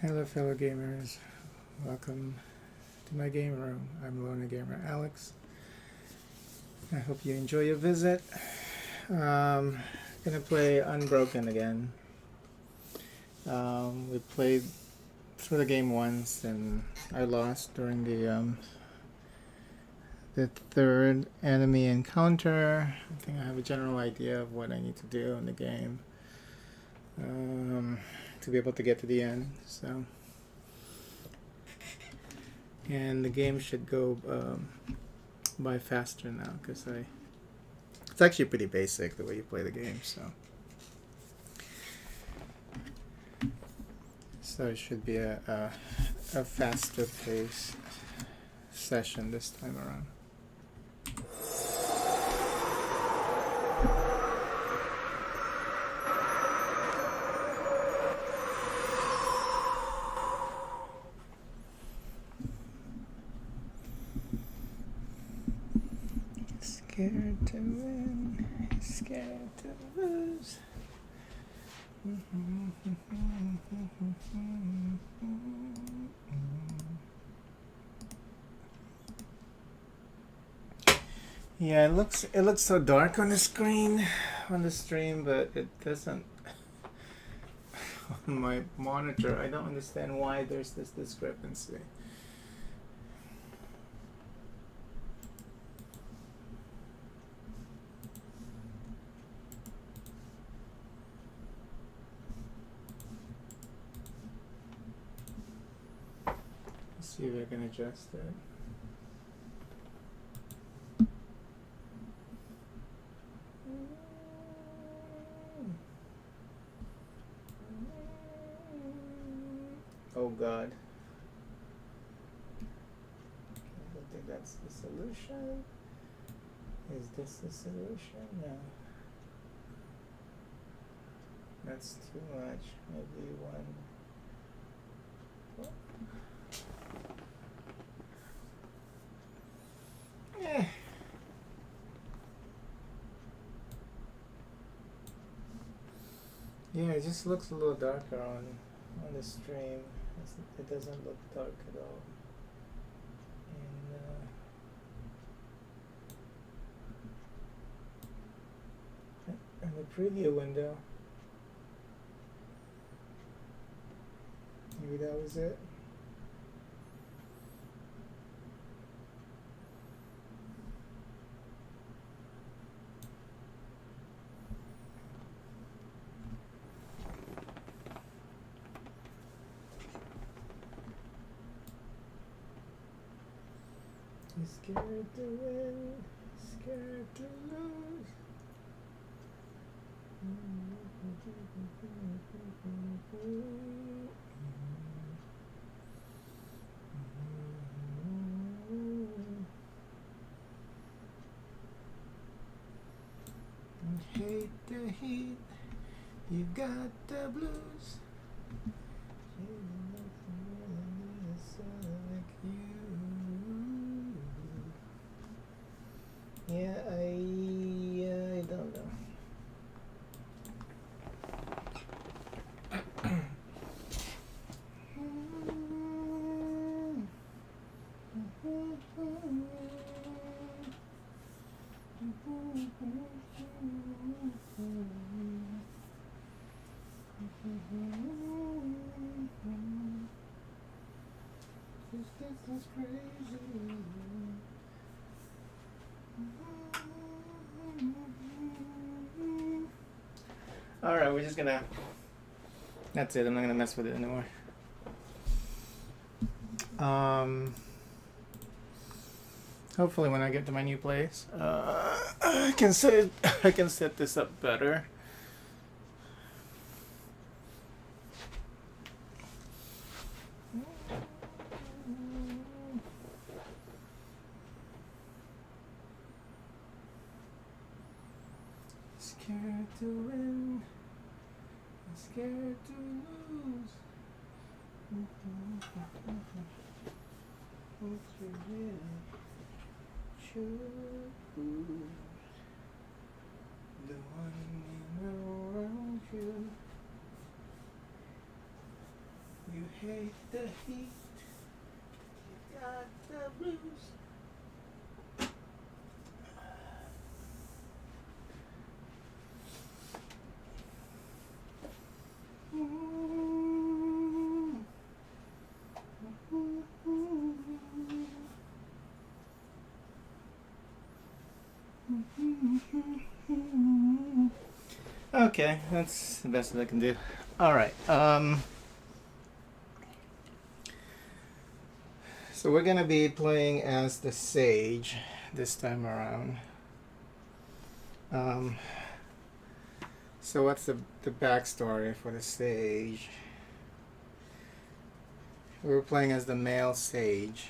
Hello fellow gamers, welcome to my game room. I'm Lona Gamer Alex. I hope you enjoy your visit. Gonna play Unbroken again. We played through the game once and I lost during the third enemy encounter. I think I have a general idea of what I need to do in the game to be able to get to the end. So, and the game should go by faster now because it's actually pretty basic the way you play the game. So it should be a faster paced session this time around. Scared to win, scared to lose. Yeah, it looks so dark on the screen, on the stream, but it doesn't on my monitor. I don't understand why there's this discrepancy. Let's see if I can adjust it. Oh God. I don't think that's the solution. Is this the solution? No. That's too much. Maybe one. Eh. Yeah, it just looks a little darker on the stream. It doesn't look dark at all. And the preview window, maybe that was it. Scared to win, scared to lose. Hate the heat, you got the blues. Yeah, I don't know. This is crazy. Alright, we're just gonna... That's it, I'm not gonna mess with it anymore. Hopefully when I get to my new place, I can set this up better. Scared to win, scared to lose. What you really choose, the one around you. You hate the heat, you got the blues. Okay, that's the best that I can do. Alright, so we're gonna be playing as the sage this time around. So what's the backstory for the sage? We were playing as the male sage.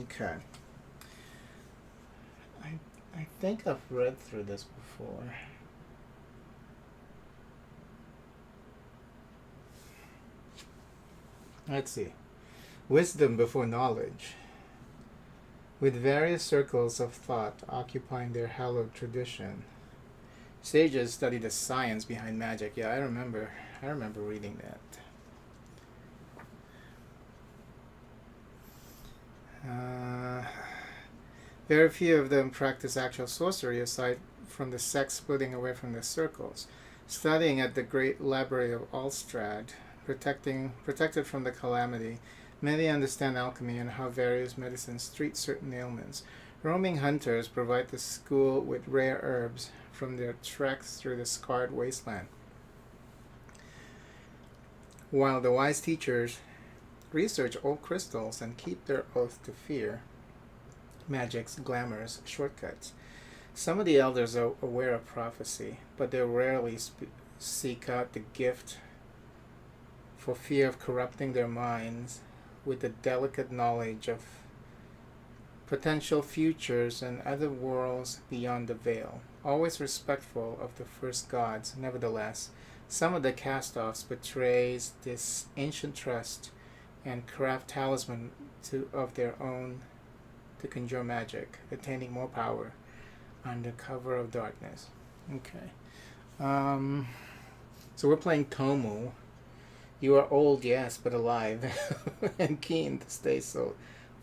Okay. I think I've read through this before. Let's see. Wisdom before knowledge. With various circles of thought occupying their hallowed tradition, sages study the science behind magic. Yeah, I remember reading that. Very few of them practice actual sorcery aside from the sect splitting away from the circles. Studying at the great library of Alstrad, protected from the calamity, many understand alchemy and how various medicines treat certain ailments. Roaming hunters provide the school with rare herbs from their treks through the scarred wasteland, while the wise teachers research old crystals and keep their oath to fear magic's glamorous shortcuts. Some of the elders are aware of prophecy, but they rarely seek out the gift for fear of corrupting their minds with the delicate knowledge of potential futures and other worlds beyond the veil. Always respectful of the first gods, nevertheless, some of the cast-offs betrays this ancient trust and craft talisman of their own to conjure magic, attaining more power under cover of darkness. Okay. So we're playing Tomu. You are old, yes, but alive, and keen to stay so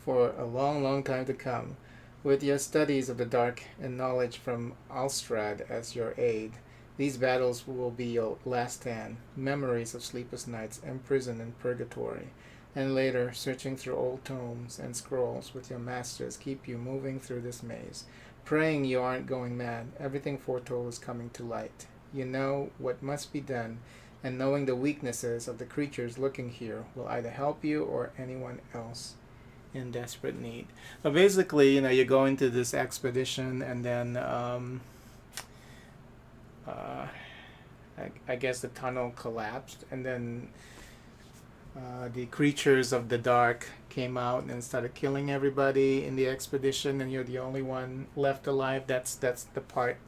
for a long, long time to come. With your studies of the dark and knowledge from Alstrad as your aid, these battles will be your last stand, memories of sleepless nights imprisoned in purgatory, and later, searching through old tomes and scrolls with your masters keep you moving through this maze, praying you aren't going mad. Everything foretold is coming to light. You know what must be done, and knowing the weaknesses of the creatures looking here will either help you or anyone else in desperate need. But basically, you go into this expedition, and then I guess the tunnel collapsed, and then the creatures of the dark came out and started killing everybody in the expedition, and you're the only one left alive. That's the part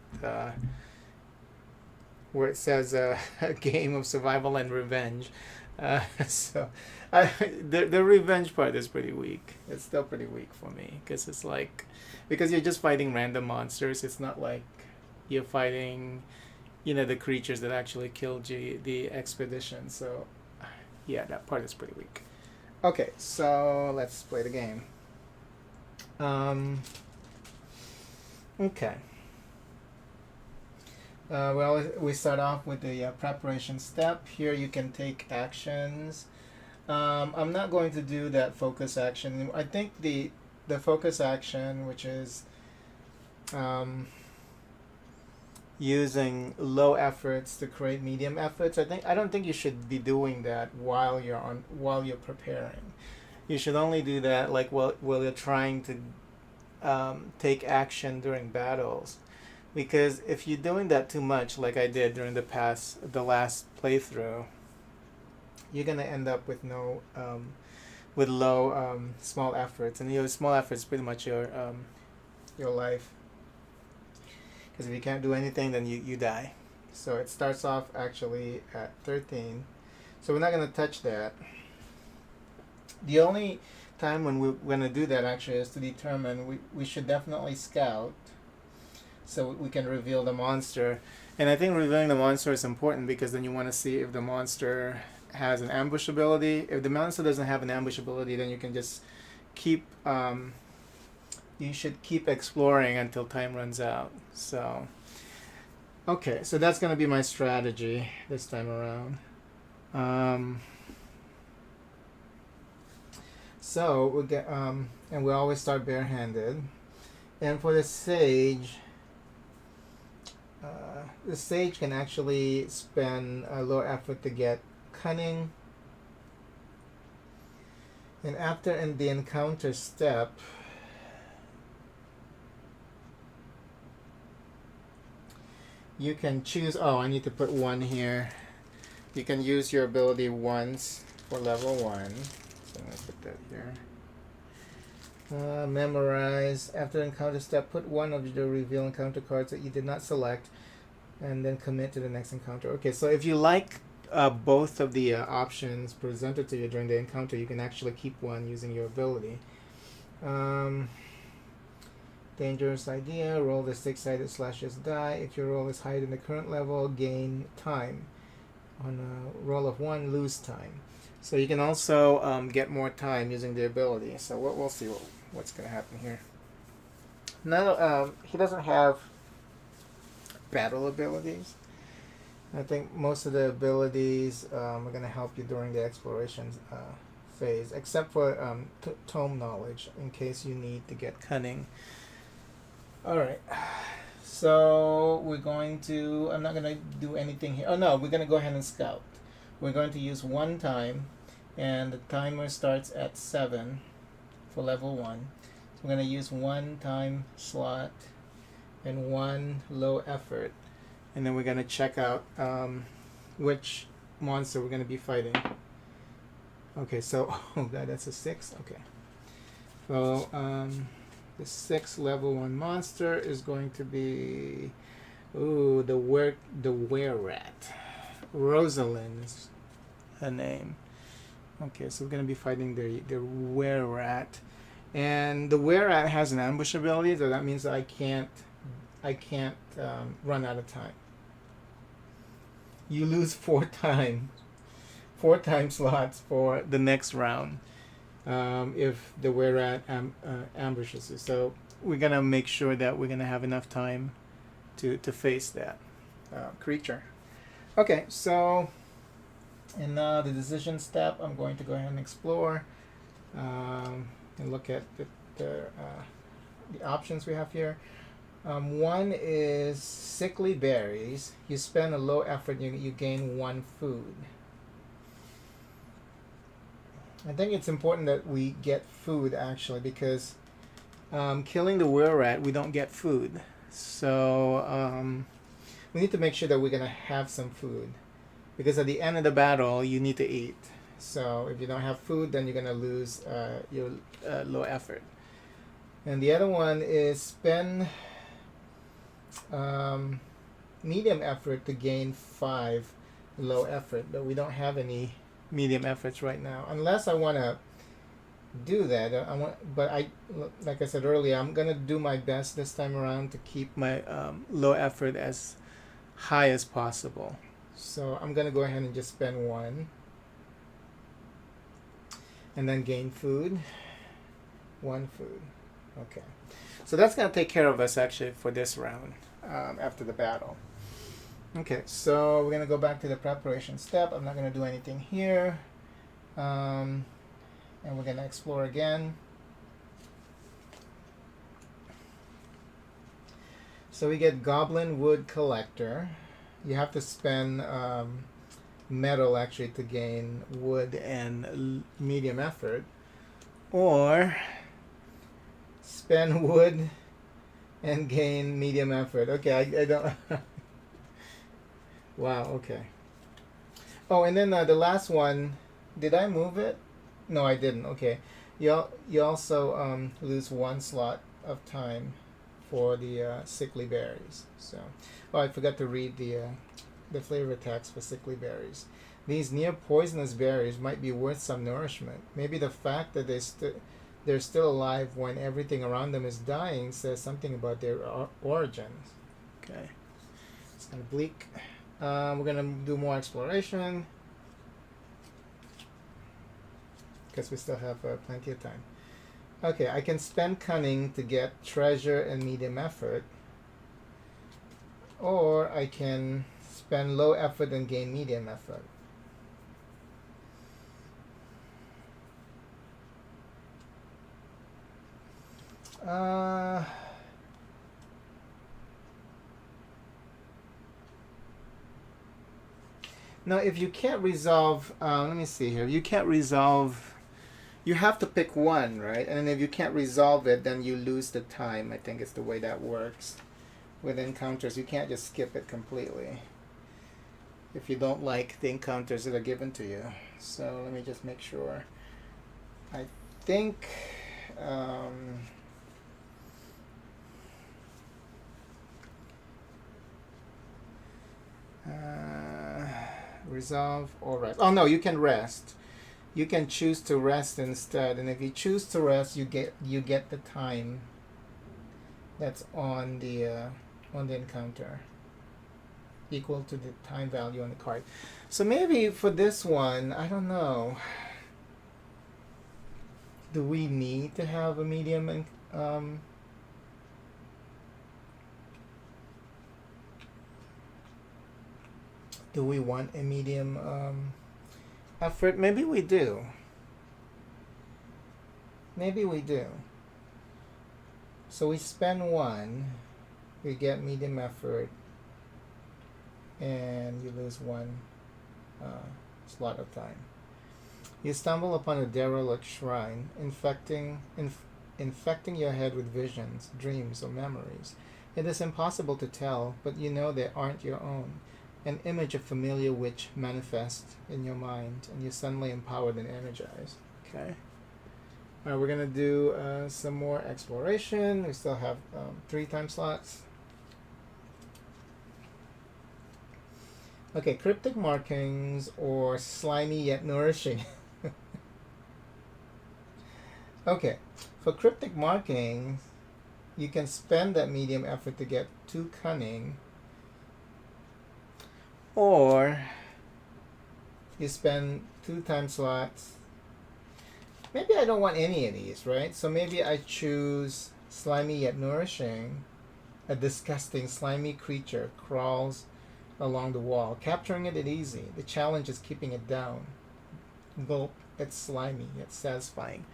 where it says a game of survival and revenge. So the revenge part is pretty weak. It's still pretty weak for me, because it's because you're just fighting random monsters. It's not like you're fighting the creatures that actually killed the expedition. So yeah, that part is pretty weak. Okay, so let's play the game. Okay. Well, we start off with the preparation step. Here you can take actions. I'm not going to do that focus action. I think the focus action, which is using low efforts to create medium efforts, I don't think you should be doing that while you're preparing. You should only do that while you're trying to take action during battles. Because if you're doing that too much, like I did during the last playthrough, you're gonna end up with low small efforts, and your small efforts pretty much your life. Because if you can't do anything, then you die. So it starts off actually at 13. So we're not gonna touch that. The only time when we're gonna do that actually is to determine we should definitely scout. so we can reveal the monster. And I think revealing the monster is important because then you want to see if the monster has an ambush ability. If the monster doesn't have an ambush ability, then you can just keep you should keep exploring until time runs out. So okay, so that's going to be my strategy this time around. So we get and we always start barehanded. And for the sage can actually spend a low effort to get cunning. And after in the encounter step, you can choose, oh, I need to put 1 here. You can use your ability once for level 1. So I'm going to put that here. Memorize. After encounter step, put 1 of the reveal encounter cards that you did not select and then commit to the next encounter. Okay, so if you like both of the options presented to you during the encounter, you can actually keep one using your ability. Dangerous idea. Roll the 6-sided slashes die. If your roll is higher than the current level, gain time. On a roll of 1, lose time. So you can also get more time using the ability. So we'll see what's going to happen here. Now, he doesn't have battle abilities. I think most of the abilities are going to help you during the exploration phase, except for tome knowledge, in case you need to get cunning. Alright, so we're going to, I'm not going to do anything here. Oh no, we're going to go ahead and scout. We're going to use 1 time, and the timer starts at 7 for level 1. So we're going to use 1 time slot and 1 low effort. And then we're going to check out which monster we're going to be fighting. Okay, so, oh god, that's a 6? Okay. So, the 6th level 1 monster is going to be, ooh, the were-rat. Rosalind's her name. Okay, so we're going to be fighting the were-rat. And the were-rat has an ambush ability, so that means that I can't run out of time. You lose 4 time slots for the next round. If the were-rat ambushes you. So we're going to make sure that we're going to have enough time to face that creature. Okay, so in the decision step, I'm going to go ahead and explore and look at the options we have here. 1 is sickly berries. You spend a low effort, you gain 1 food. I think it's important that we get food, actually, because killing the were-rat, we don't get food. So we need to make sure that we're going to have some food, because at the end of the battle, you need to eat. So if you don't have food, then you're going to lose your low effort. And the other one is spend medium effort to gain 5 low effort, but we don't have any medium efforts right now, unless I want to do that. Like I said earlier, I'm gonna do my best this time around to keep my low effort as high as possible. So I'm gonna go ahead and just spend 1 and then gain food. 1 food. Okay, so that's gonna take care of us actually for this round after the battle. Okay, so we're going to go back to the preparation step. I'm not going to do anything here. And we're going to explore again. So we get Goblin Wood Collector. You have to spend metal actually to gain wood and medium effort. Or spend wood and gain medium effort. Okay, I don't... Wow, okay. Oh, and then the last one, did I move it? No, I didn't. Okay. You also lose 1 slot of time for the sickly berries. So, oh, I forgot to read the flavor text for sickly berries. These near poisonous berries might be worth some nourishment. Maybe the fact that they're still alive when everything around them is dying says something about their origins. Okay, it's kind of bleak. We're gonna do more exploration because we still have plenty of time. Okay, I can spend cunning to get treasure and medium effort, or I can spend low effort and gain medium effort. Now, if you can't resolve, let me see here. If you can't resolve, you have to pick one, right? And then if you can't resolve it, then you lose the time. I think it's the way that works with encounters. You can't just skip it completely if you don't like the encounters that are given to you. So let me just make sure. I think resolve or rest. Oh no, you can rest. You can choose to rest instead, and if you choose to rest, you get the time that's on the encounter, equal to the time value on the card. So maybe for this one, I don't know. Do we need to have a medium and do we want a medium effort? Maybe we do. Maybe we do. So we spend one, we get medium effort, and you lose one slot of time. You stumble upon a derelict shrine, infecting your head with visions, dreams, or memories. It is impossible to tell, but you know they aren't your own. An image of familiar witch manifests in your mind, and you're suddenly empowered and energized. Okay. All right, we're going to do some more exploration. We still have 3 time slots. Okay, cryptic markings or slimy yet nourishing. Okay, for cryptic markings, you can spend that medium effort to get 2 cunning, or you spend 2 time slots. Maybe I don't want any of these, right? So maybe I choose slimy yet nourishing. A disgusting slimy creature crawls along the wall. Capturing it is easy. The challenge is keeping it down. Gulp, it's slimy, it's satisfying.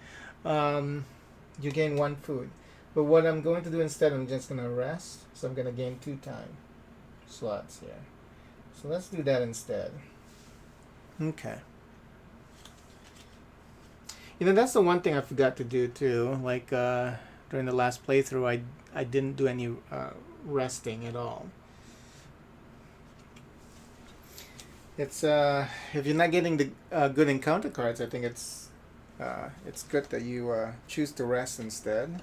You gain 1 food. But what I'm going to do instead, I'm just going to rest. So I'm going to gain 2 time slots here. So let's do that instead. Okay. You know, that's the one thing I forgot to do too. Like during the last playthrough, I didn't do any resting at all. It's if you're not getting the good encounter cards, I think it's good that you choose to rest instead,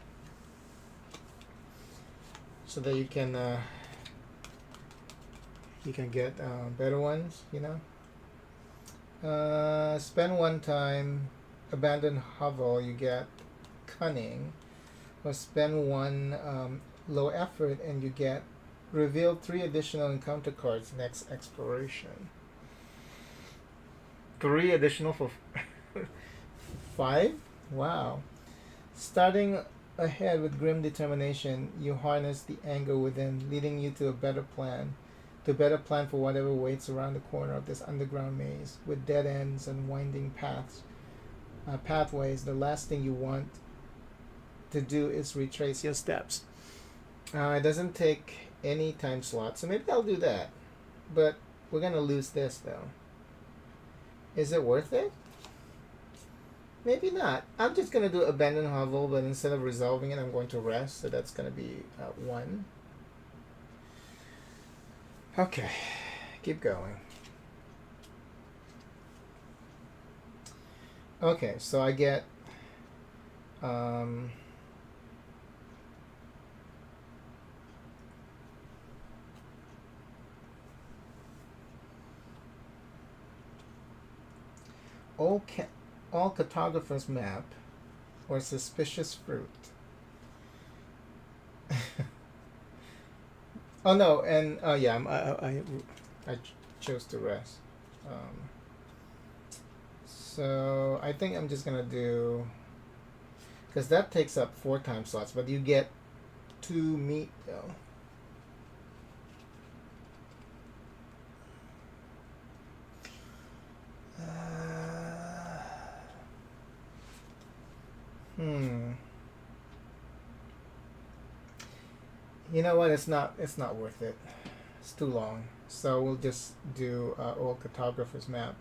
so that you can get better ones. You know, spend 1 time, abandon hovel, you get cunning, or spend 1 low effort and you get reveal 3 additional encounter cards next exploration. 3 additional for 5? Wow. Starting ahead with grim determination, you harness the anger within, leading you to a better plan. To better plan for whatever waits around the corner of this underground maze, with dead ends and winding pathways. The last thing you want to do is retrace your steps. It doesn't take any time slot, so maybe I'll do that. But we're going to lose this, though. Is it worth it? Maybe not. I'm just going to do abandon hovel, but instead of resolving it, I'm going to rest. So that's going to be 1. Okay, keep going. Okay, so I get all cartographer's map or suspicious fruit. Oh no, and yeah, I chose to rest. So I think I'm just gonna do, because that takes up 4 time slots, but you get 2 meat though. You know what? It's not worth it. It's too long. So we'll just do Old Cartographer's Map.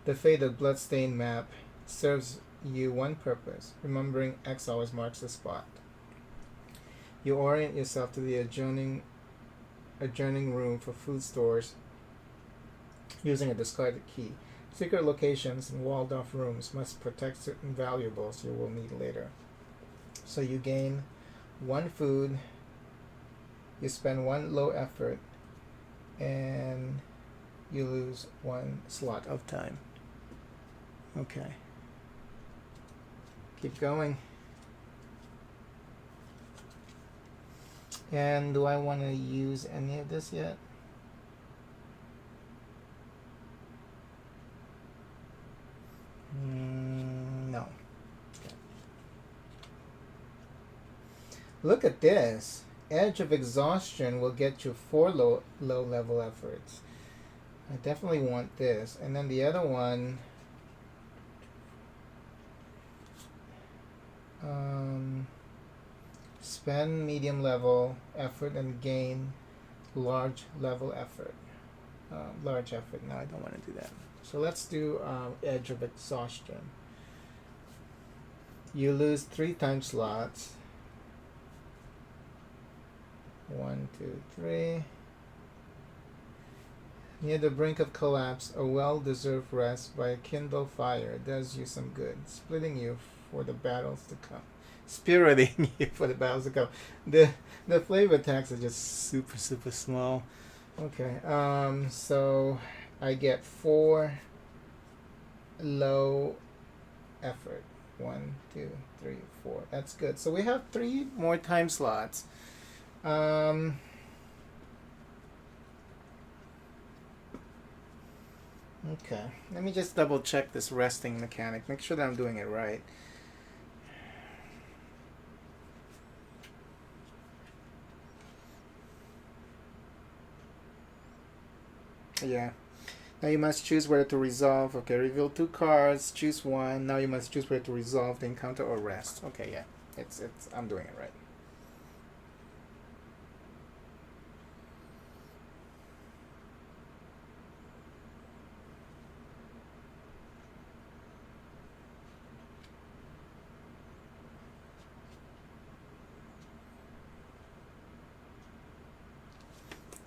The Faded Bloodstained Map serves you one purpose. Remembering X always marks the spot. You orient yourself to the adjoining room for food stores using a discarded key. Secret locations and walled-off rooms must protect certain valuables you will need later. So you gain 1 food, you spend 1 low effort, and you lose 1 slot of time. Okay. Keep going. And do I want to use any of this yet? No. Okay. Look at this. Edge of Exhaustion will get you 4 low level efforts. I definitely want this. And then the other one, spend medium level effort and gain large level effort. Large effort. No, I don't want to do that. So let's do Edge of Exhaustion. You lose 3 time slots. 1, 2, 3. Near the brink of collapse, a well-deserved rest by a kindle fire does you some good, splitting you for the battles to come. Spiriting you for the battles to come. The flavor attacks are just super small. Okay, so I get 4 low effort. 1, 2, 3, 4. That's good. So we have 3 more time slots. Okay, let me just double check this resting mechanic. Make sure that I'm doing it right. Yeah. Now you must choose whether to resolve. Okay, reveal 2 cards, choose 1. Now you must choose whether to resolve the encounter or rest. Okay, yeah. It's I'm doing it right.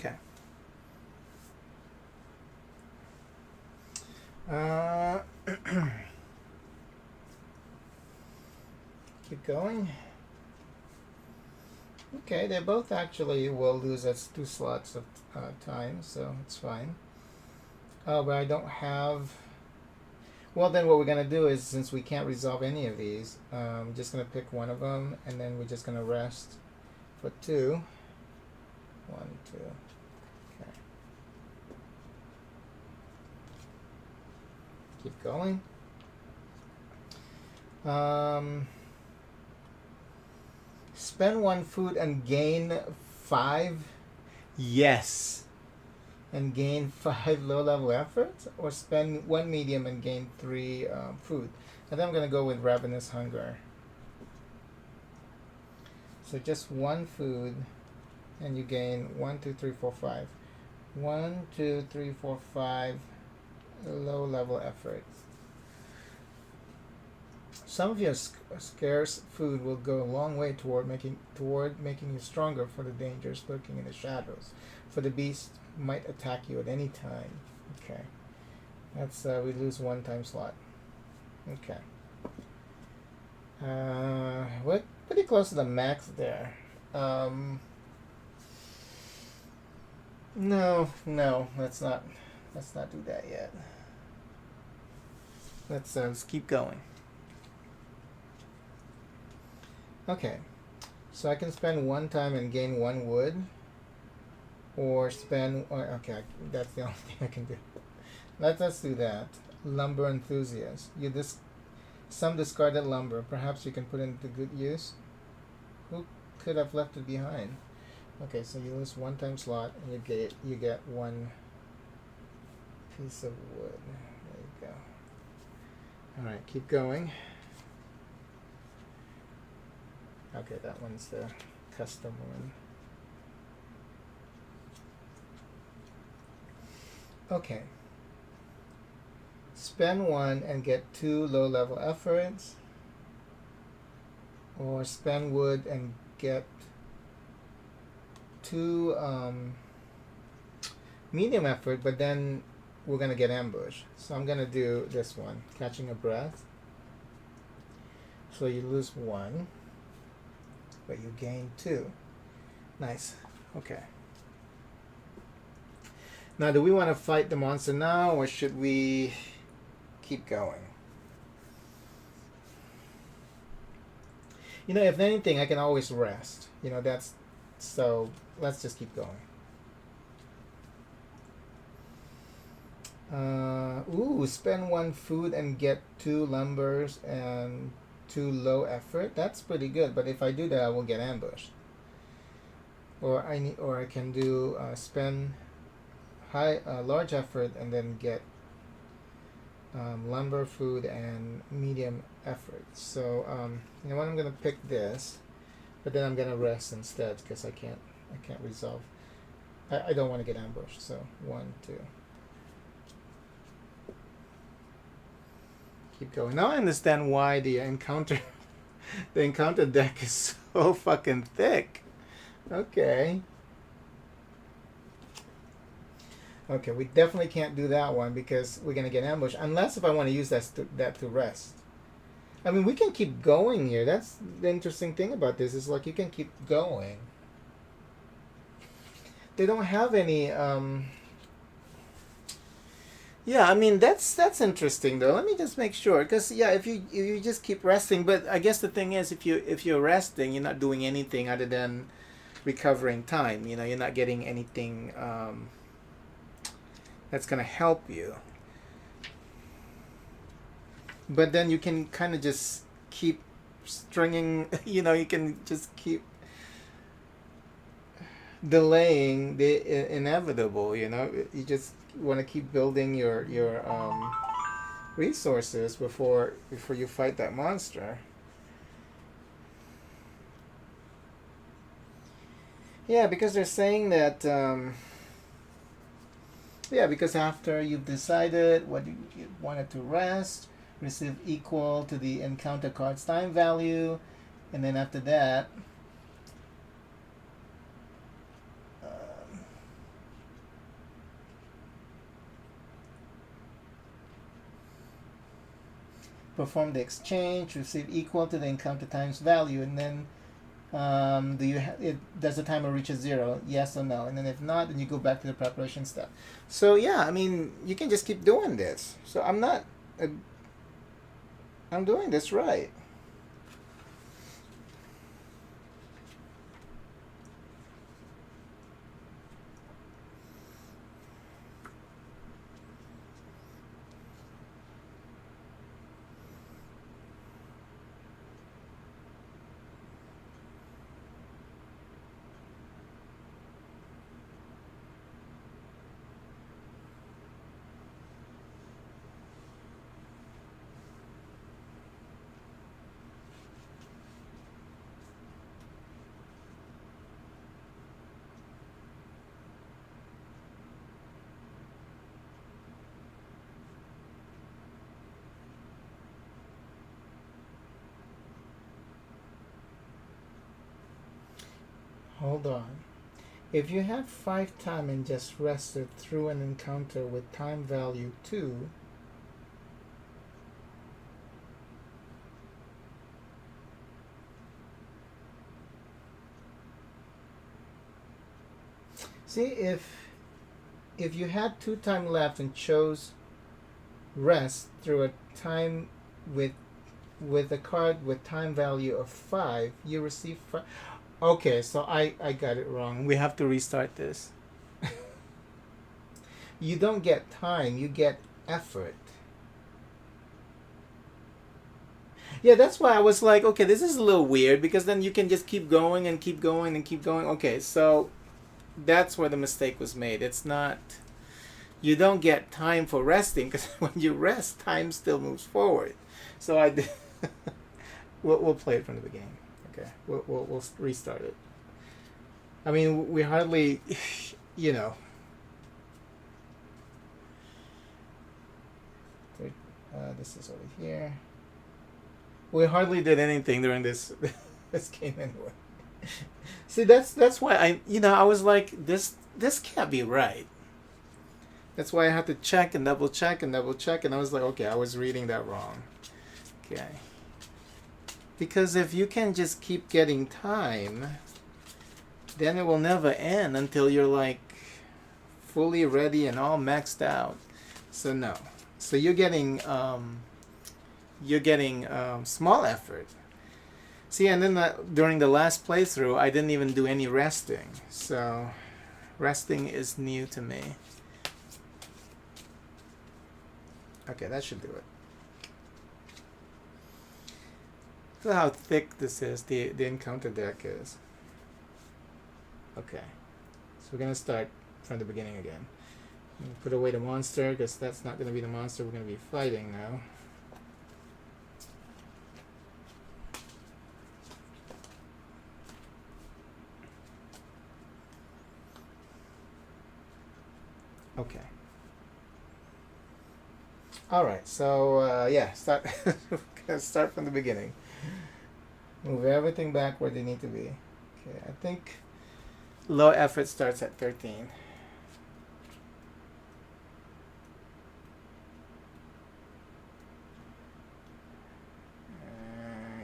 Okay. Keep going. Okay, they both actually will lose us 2 slots of time, so it's fine. Oh, but I don't have... Well, then what we're going to do is, since we can't resolve any of these, I'm just going to pick one of them, and then we're just going to rest for 2. 1, 2. Okay. Keep going. Spend 1 food and gain 5. Yes. And gain 5 low-level efforts, or spend 1 medium and gain 3 food. I think I'm going to go with Ravenous Hunger. So just 1 food, and you gain 1, 2, 3, 4, 5. 1, 2, 3, 4, 5 low-level efforts. Some of your scarce food will go a long way toward making you stronger for the dangers lurking in the shadows. For the beast might attack you at any time. Okay, that's we lose 1 time slot. Okay, what pretty close to the max there. No, let's not do that yet. Let's keep going. Okay, so I can spend 1 time and gain 1 wood, or spend. Okay, that's the only thing I can do. Let us do that. Lumber enthusiast. Some discarded lumber. Perhaps you can put it into good use. Who could have left it behind? Okay, so you lose 1 time slot, and you get 1 piece of wood. There you go. All right, keep going. Okay, that one's the custom one. Okay. Spend 1 and get 2 low-level efforts, or spend wood and get 2 medium effort, but then we're gonna get ambushed. So I'm gonna do this one, catching a breath. So you lose 1, but you gain 2. Nice. Okay. Now, do we want to fight the monster now, or should we keep going? You know, if anything, I can always rest. You know, so let's just keep going. Spend 1 food and get 2 lumbers and 2 low effort. That's pretty good, but if I do that, I will get ambushed. Or I can do spend large effort and then get lumber, food, and medium effort. So you know what? I'm gonna pick this, but then I'm gonna rest instead because I can't resolve. I don't want to get ambushed. So 1, 2. Keep going. Now I understand why the encounter deck is so fucking thick. Okay. Okay, we definitely can't do that one because we're gonna get ambushed. Unless if I want to use that to rest. I mean, we can keep going here. That's the interesting thing about this. Is like you can keep going. They don't have any. Yeah, I mean that's interesting though. Let me just make sure, because yeah, if you just keep resting, but I guess the thing is, if you're resting, you're not doing anything other than recovering time. You know, you're not getting anything that's gonna help you. But then you can kind of just keep stringing. You know, you can just keep delaying the inevitable. You know, you just want to keep building your resources before you fight that monster. Yeah, because they're saying that because after you've decided what you wanted to rest, receive equal to the encounter card's time value, and then after that perform the exchange, receive equal to the encounter times value, and then does the timer reach 0? Yes or no? And then if not, then you go back to the preparation step. So yeah, I mean, you can just keep doing this. So I'm doing this right. Hold on. If you have 5 time and just rested through an encounter with time value 2, see, if you had 2 time left and chose rest through a time with with a card with time value of 5, you receive 5. Okay, so I got it wrong. We have to restart this. You don't get time, you get effort. Yeah, that's why I was like, okay, this is a little weird, because then you can just keep going and keep going and keep going. Okay, so that's where the mistake was made. It's not, you don't get time for resting, because when you rest, time still moves forward. So I did. We'll play it from the beginning. Okay, we'll restart it. I mean, we hardly, you know. This is over here. We hardly did anything during this this game anyway. See, that's why I was like, this can't be right. That's why I had to check and double check and double check, and I was like, okay, I was reading that wrong. Okay. Because if you can just keep getting time, then it will never end until you're like fully ready and all maxed out. So no. So you're getting small effort. See, and then during the last playthrough, I didn't even do any resting. So resting is new to me. Okay, that should do it. Look how thick this is, the encounter deck is. Okay, so we're gonna start from the beginning again. I'm gonna put away the monster, because that's not gonna be the monster we're gonna be fighting now. Okay. All right, so yeah, start from the beginning. Move everything back where they need to be. Okay, I think low effort starts at 13.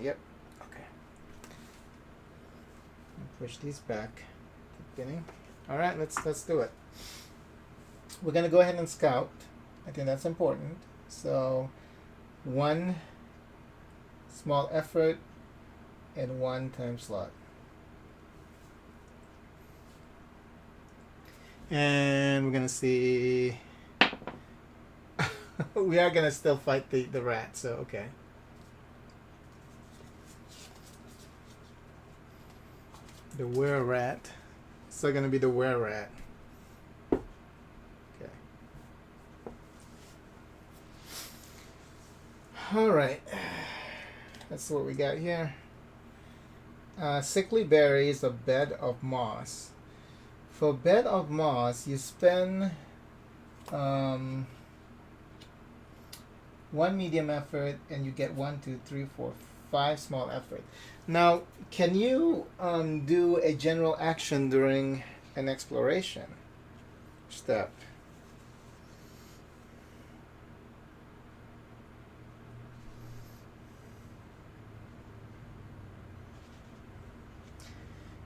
Yep. Okay. Push these back to the beginning. All right, let's do it. We're gonna go ahead and scout. I think that's important. So, 1 small effort and 1 time slot. And we're gonna see. We are gonna still fight the rat. So okay. The were rat. Still gonna be the were rat. Okay. All right. That's what we got here. Sickly berries, a bed of moss. For bed of moss, you spend 1 medium effort, and you get 1, 2, 3, 4, 5 small effort. Now, can you do a general action during an exploration step?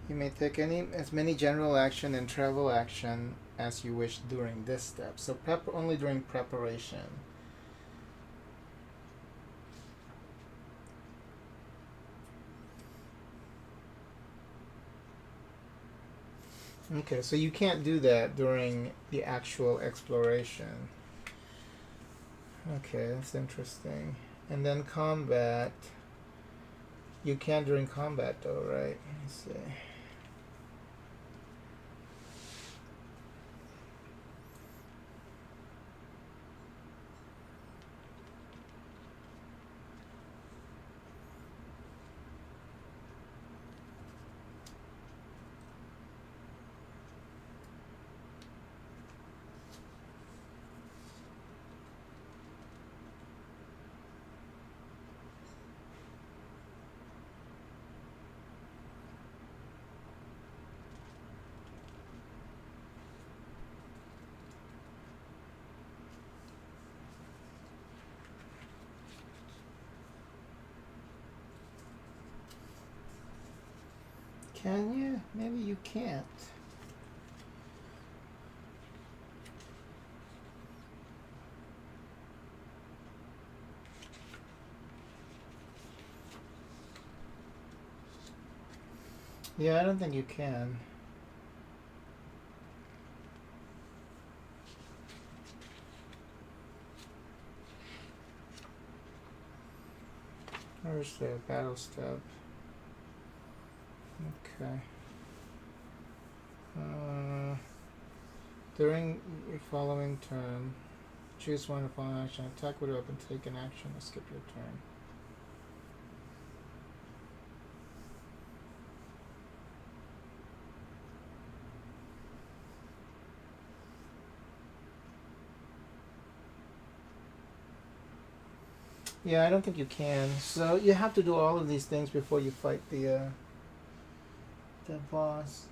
You may take as many general action and travel action as you wish during this step. So only during preparation. Okay, so you can't do that during the actual exploration. Okay, that's interesting. And then combat. You can during combat though, right? Let's see. Can you? Maybe you can't. Yeah, I don't think you can. Where's the battle step? Okay. During your following turn, choose one of the following action. Attack with a weapon, take an action, or skip your turn. Yeah, I don't think you can. So you have to do all of these things before you fight the boss.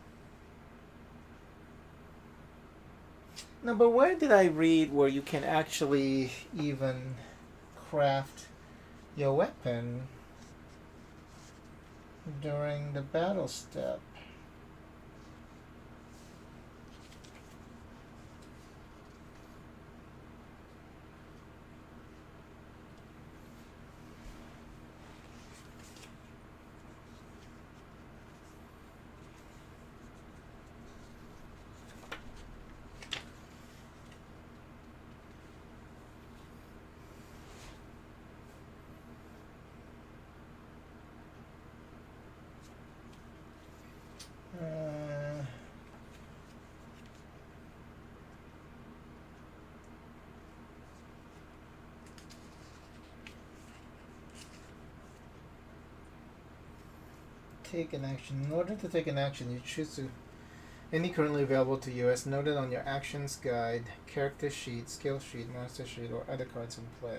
No, but where did I read where you can actually even craft your weapon during the battle step? Take an action. In order to take an action, you choose to any currently available to you as noted on your actions guide, character sheet, skill sheet, master sheet, or other cards in play.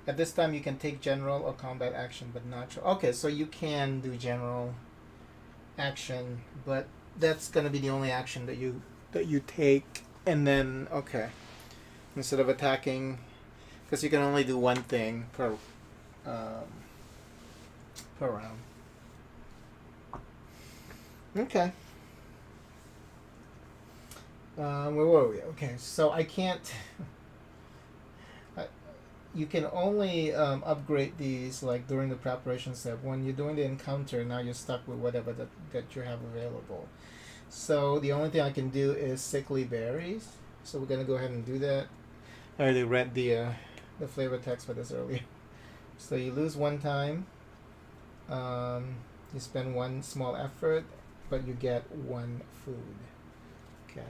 At this time, you can take general or combat action, but not. Okay, so you can do general action, but that's gonna be the only action that you take, and then okay, instead of attacking, because you can only do one thing um, per round. Okay. Where were we? Okay, so I can't. You can only upgrade these like during the preparation step. When you're doing the encounter, now you're stuck with whatever that you have available. So the only thing I can do is sickly berries. So we're gonna go ahead and do that. I already read the flavor text for this earlier. So you lose one time. You spend one small effort, but you get one food. Okay.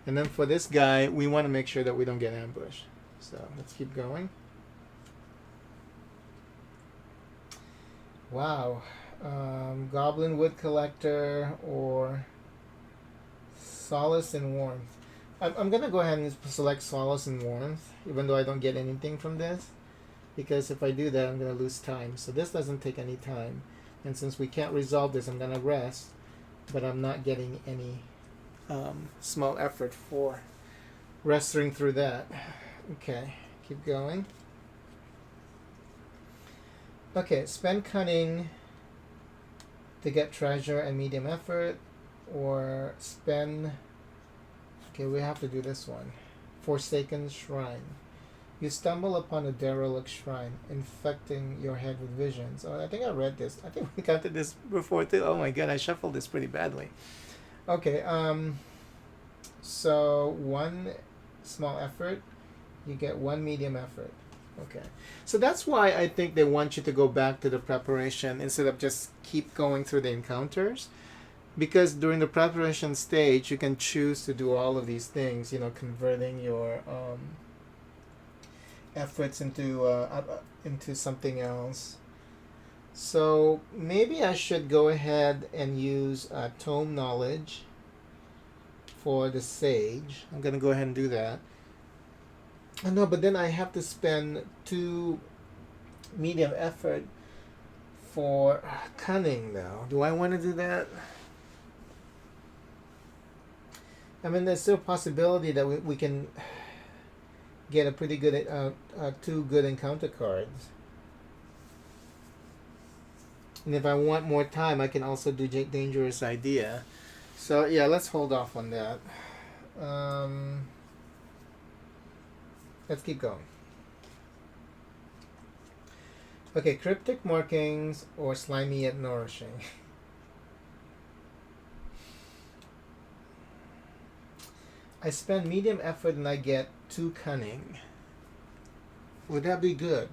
And then for this guy, we want to make sure that we don't get ambushed. So let's keep going. Wow. Goblin Wood Collector or Solace and Warmth. I'm going to go ahead and select Solace and Warmth, even though I don't get anything from this. Because if I do that, I'm going to lose time. So this doesn't take any time. And since we can't resolve this, I'm going to rest. But I'm not getting any small effort for wrestling through that. Okay, keep going. Okay, spend cunning to get treasure and medium effort, or spend. Okay, we have to do this one. Forsaken Shrine. You stumble upon a derelict shrine, infecting your head with visions. Oh, I think I read this. I think we counted this before too. Oh my god, I shuffled this pretty badly. Okay, so one small effort, you get one medium effort. Okay, so that's why I think they want you to go back to the preparation instead of just keep going through the encounters, because during the preparation stage you can choose to do all of these things, you know, converting your efforts into something else. So maybe I should go ahead and use Tome Knowledge for the Sage. I'm going to go ahead and do that. Oh, no, but then I have to spend 2 medium effort for Cunning now. Do I want to do that? I mean, there's still a possibility that we can get a pretty good 2 good encounter cards. And if I want more time, I can also do Dangerous Idea. So yeah, let's hold off on that. Let's keep going. Okay, Cryptic Markings or Slimy yet Nourishing. I spend medium effort and I get 2 cunning. Would that be good?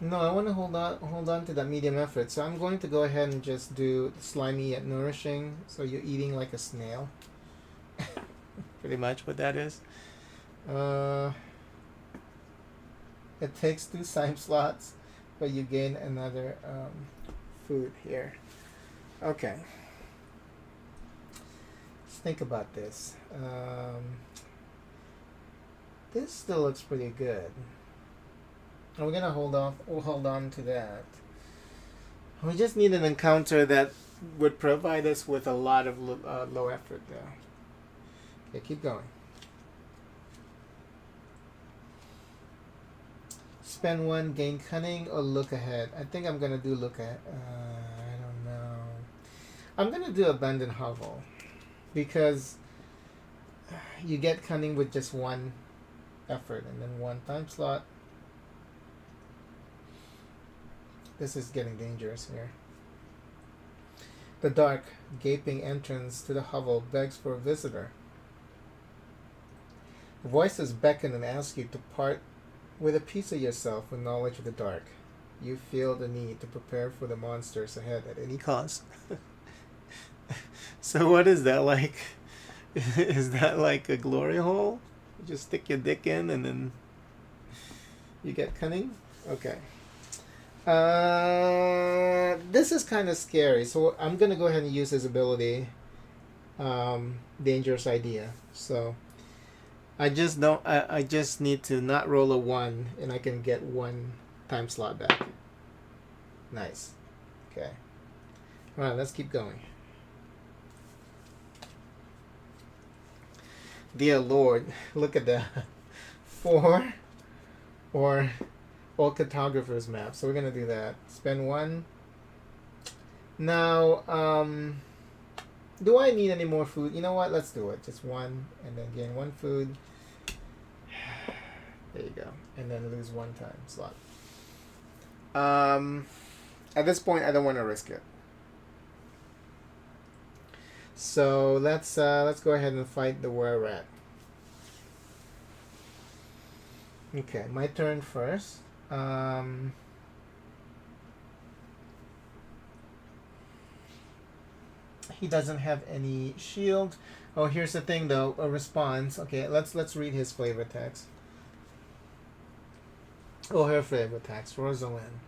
No, I want to hold on to that medium effort. So I'm going to go ahead and just do slimy yet nourishing. So you're eating like a snail. Pretty much what that is. It takes 2 time slots, but you gain another food here. Okay. Let's think about this. This still looks pretty good. And we're gonna hold on to that. We just need an encounter that would provide us with a lot of low effort though. Okay, keep going. Spend 1, gain cunning, or look ahead. I think I'm gonna do look ahead. I don't know. I'm gonna do abandon hovel because you get cunning with just 1 effort and then 1 time slot. This is getting dangerous here. The dark, gaping entrance to the hovel begs for a visitor. Voices beckon and ask you to part with a piece of yourself with knowledge of the dark. You feel the need to prepare for the monsters ahead at any cost. So what is that like? Is that like a glory hole? You just stick your dick in and then you get cunning? Okay. This is kind of scary, so I'm gonna go ahead and use his ability, dangerous idea. So I just need to not roll a 1 and I can get 1 time slot back. Nice. Okay. Alright, let's keep going. Dear Lord, look at that. 4 or old cartographer's map. So we're gonna do that. Spend 1. Now, do I need any more food? You know what? Let's do it. Just 1 and then gain 1 food. There you go. And then lose 1 time slot. At this point, I don't want to risk it. So let's go ahead and fight the were rat. Okay, my turn first. He doesn't have any shield. Oh, here's the thing though, a response. Okay, let's read his flavor text. Oh, her flavor text. Rosalind.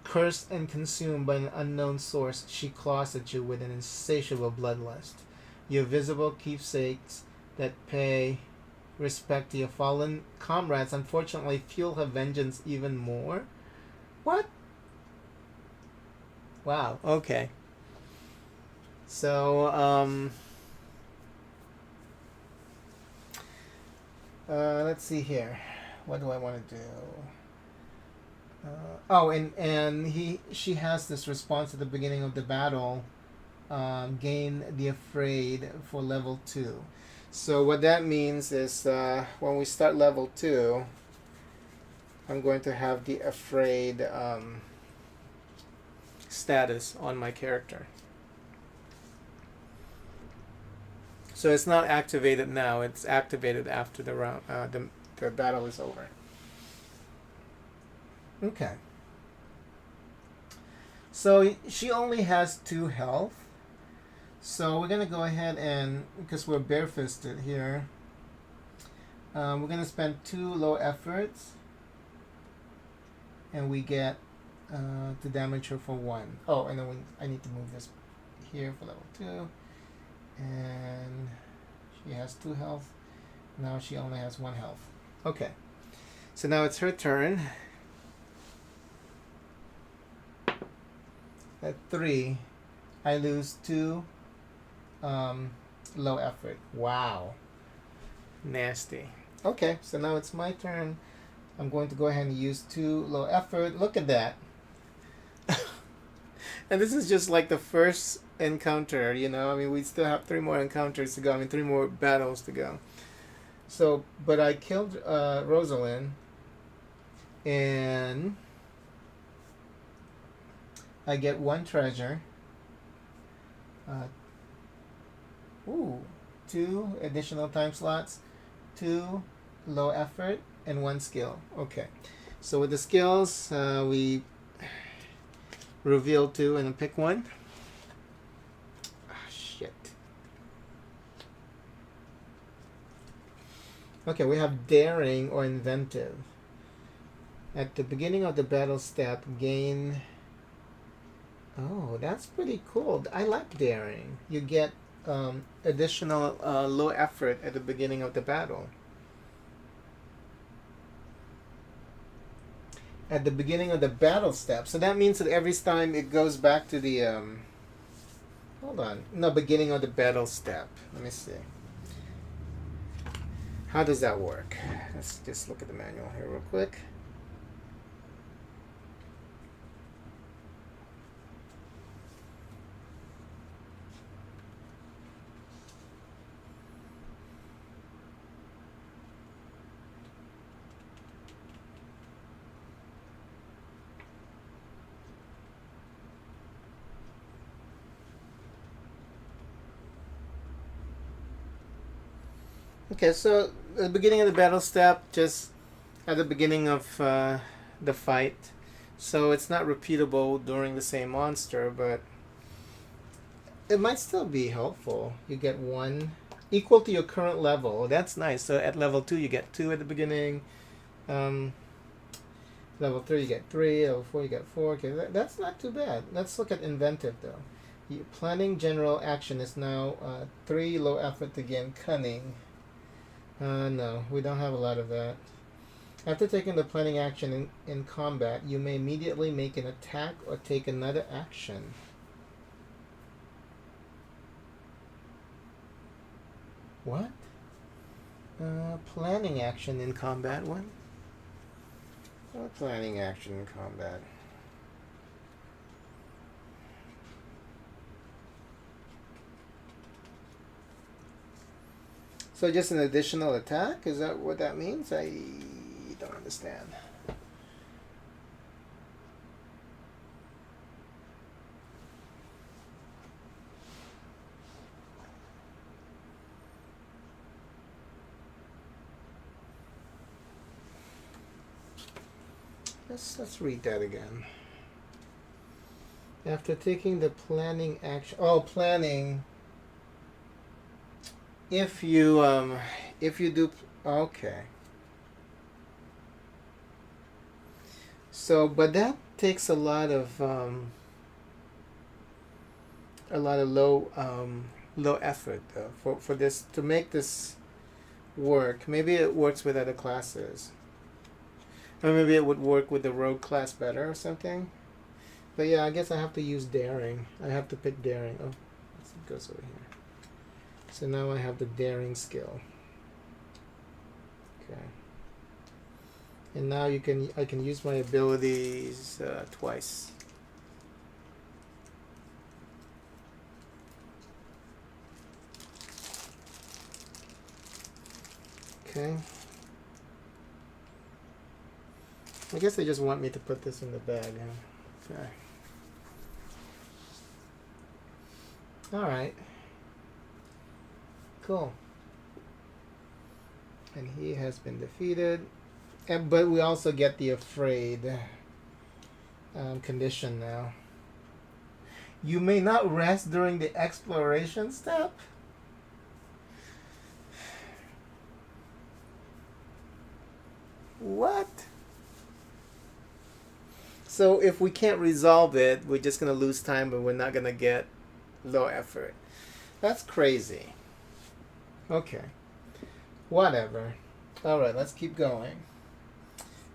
Cursed and consumed by an unknown source, she claws at you with an insatiable bloodlust. Your visible keepsakes that pay respect to your fallen comrades unfortunately fuel her vengeance even more. What? Wow, okay. So, let's see here. What do I want to do? She has this response at the beginning of the battle. Gain the afraid for level 2. So what that means is when we start level 2, I'm going to have the afraid status on my character. So it's not activated now. It's activated after the round. The battle is over. Okay. So she only has 2 health. So we're going to go ahead and, because we're barefisted here, we're going to spend 2 low efforts. And we get to damage her for 1. Oh, and then I need to move this here for level 2. And she has 2 health. Now she only has 1 health. Okay. So now it's her turn. At 3, I lose 2 low effort. Wow. Nasty. Okay, so now it's my turn. I'm going to go ahead and use 2 low effort. Look at that. And this is just like the first encounter, you know. I mean, we still have 3 more encounters to go. I mean, 3 more battles to go. So, but I killed Rosalind. And I get 1 treasure. 2 additional time slots, 2 low effort, and 1 skill. Okay, so with the skills, we reveal 2 and pick 1. Ah, shit. Okay, we have daring or inventive. At the beginning of the battle step, gain... Oh, that's pretty cool. I like daring. You get additional low effort at the beginning of the battle. At the beginning of the battle step. So that means that every time it goes back to the... hold on. No, beginning of the battle step. Let me see. How does that work? Let's just look at the manual here real quick. Okay, so at the beginning of the battle step, just at the beginning of the fight. So it's not repeatable during the same monster, but it might still be helpful. You get 1 equal to your current level. That's nice. So at level 2, you get 2 at the beginning. Level 3, you get 3. Level 4, you get 4. Okay, that's not too bad. Let's look at inventive, though. Planning general action is now 3 low effort to gain cunning. No, we don't have a lot of that. After taking the planning action in combat, you may immediately make an attack or take another action. What? Planning action in combat? What? What planning action in combat? So just an additional attack? Is that what that means? I don't understand. Let's read that again. After taking the planning action... Oh, planning... If you do... Okay. So, but that takes a lot of low effort though, for this, to make this work. Maybe it works with other classes. Or maybe it would work with the rogue class better or something. But yeah, I guess I have to use daring. I have to pick daring. Oh, it goes over here. So now I have the daring skill. Okay. And now I can use my abilities twice. Okay. I guess they just want me to put this in the bag. Huh? Okay. All right. Cool. And he has been defeated. But we also get the afraid condition now. You may not rest during the exploration step. What? So if we can't resolve it, we're just going to lose time, but we're not going to get low effort. That's crazy. Okay. Whatever. All right, let's keep going.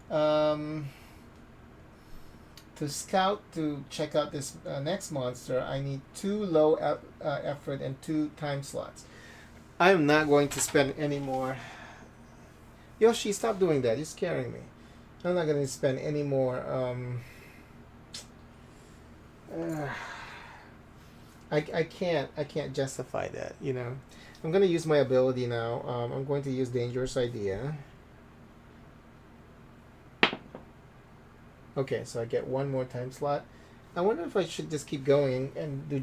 To scout, to check out this next monster, I need 2 low effort and 2 time slots. I'm not going to spend any more. Yoshi, stop doing that. You're scaring me. I'm not going to spend any more. I can't justify that, you know. I'm going to use my ability now. I'm going to use Dangerous Idea. Okay, so I get 1 more time slot. I wonder if I should just keep going and do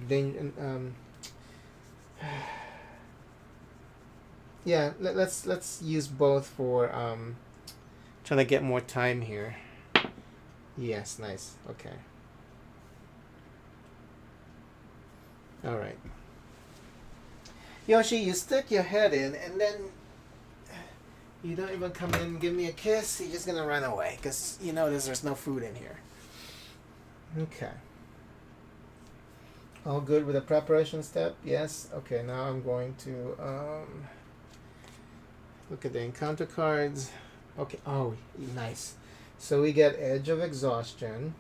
yeah, let's use both for trying to get more time here. Yes, nice. Okay. All right. Yoshi, you stick your head in, and then you don't even come in and give me a kiss. You're just gonna run away because you notice there's no food in here. Okay. All good with the preparation step? Yes. Okay. Now I'm going to look at the encounter cards. Okay. Oh, nice. So we get Edge of Exhaustion.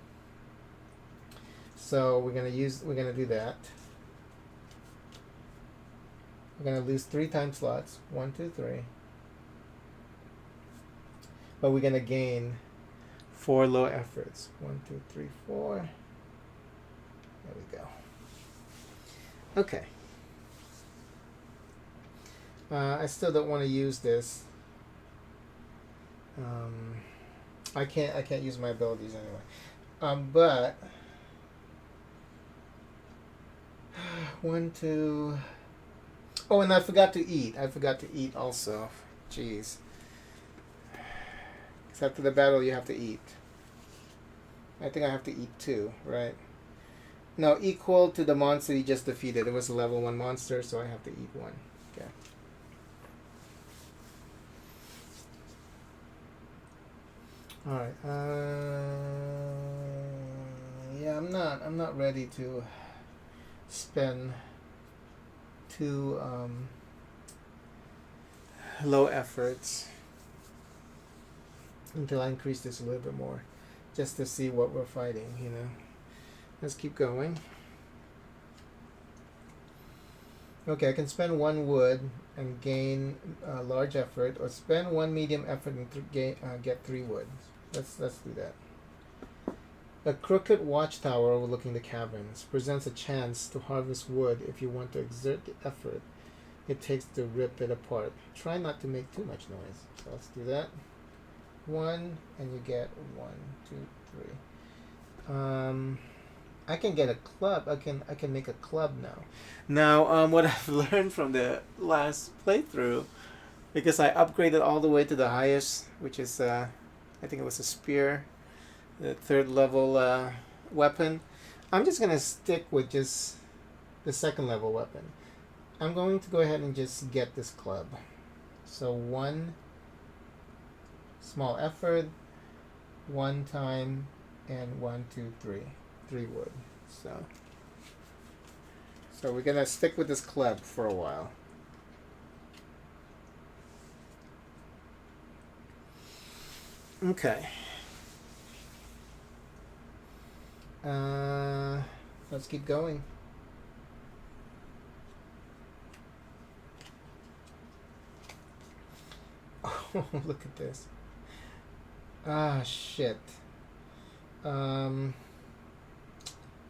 So we're gonna do that. We're gonna lose 3 time slots. 1, 2, 3. But we're gonna gain 4 low efforts. 1, 2, 3, 4. There we go. Okay. I still don't want to use this. I can't use my abilities anyway. But 1, 2. Oh, and I forgot to eat. I forgot to eat also. Jeez. Because after the battle, you have to eat. I think I have to eat 2, right? No, equal to the monster you just defeated. It was a level 1 monster, so I have to eat 1. Okay. Alright. Yeah, I'm not ready to spend 2 low efforts until I increase this a little bit more, just to see what we're fighting, you know. Let's keep going. Okay, I can spend 1 wood and gain a large effort, or spend 1 medium effort and get 3 wood. Let's do that. A crooked watchtower overlooking the caverns presents a chance to harvest wood if you want to exert the effort it takes to rip it apart. Try not to make too much noise. So let's do that. 1, and you get 1, 2, 3. I can get a club. I can make a club now. Now, what I've learned from the last playthrough, because I upgraded all the way to the highest, which is I think it was a spear, the 3rd level weapon. I'm just gonna stick with just the 2nd level weapon. I'm going to go ahead and just get this club. So 1 small effort, 1 time, and 1, 2, 3. 3 wood. So we're gonna stick with this club for a while. Okay. Let's keep going. Oh, look at this. Ah, shit. You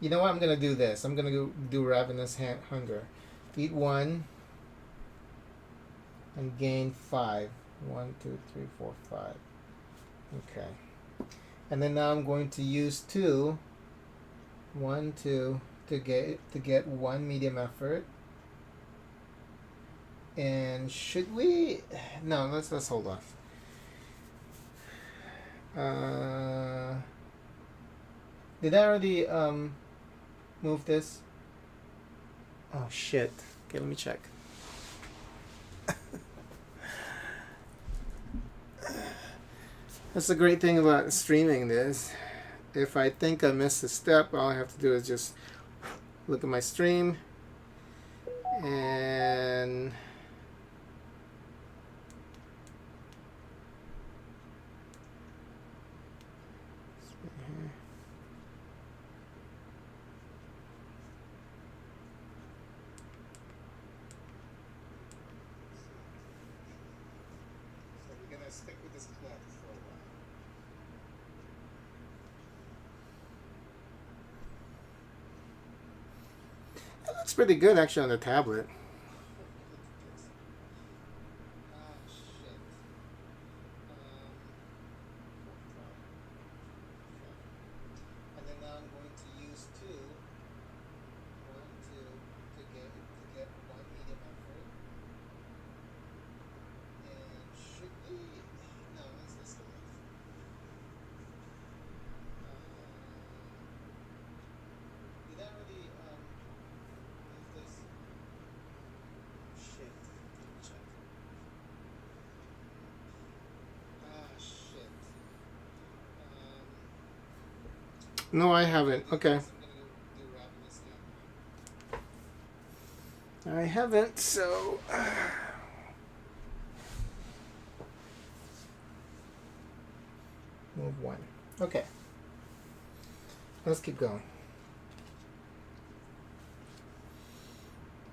know what? I'm gonna do this. I'm gonna do Ravenous Hunger. Eat 1 and gain 5. 1, 2, 3, 4, 5. Okay. And then now I'm going to use 2. 1, 2 to get 1 medium effort. And should we? No, let's hold off. Did I already move this? Oh shit. Okay, let me check. That's the great thing about streaming this. If I think I missed a step, all I have to do is just look at my stream and stick with this club for a while. It looks pretty good actually on the tablet. And then now I'm going to use No, I haven't. Okay. I haven't, so... Move one. Okay. Let's keep going.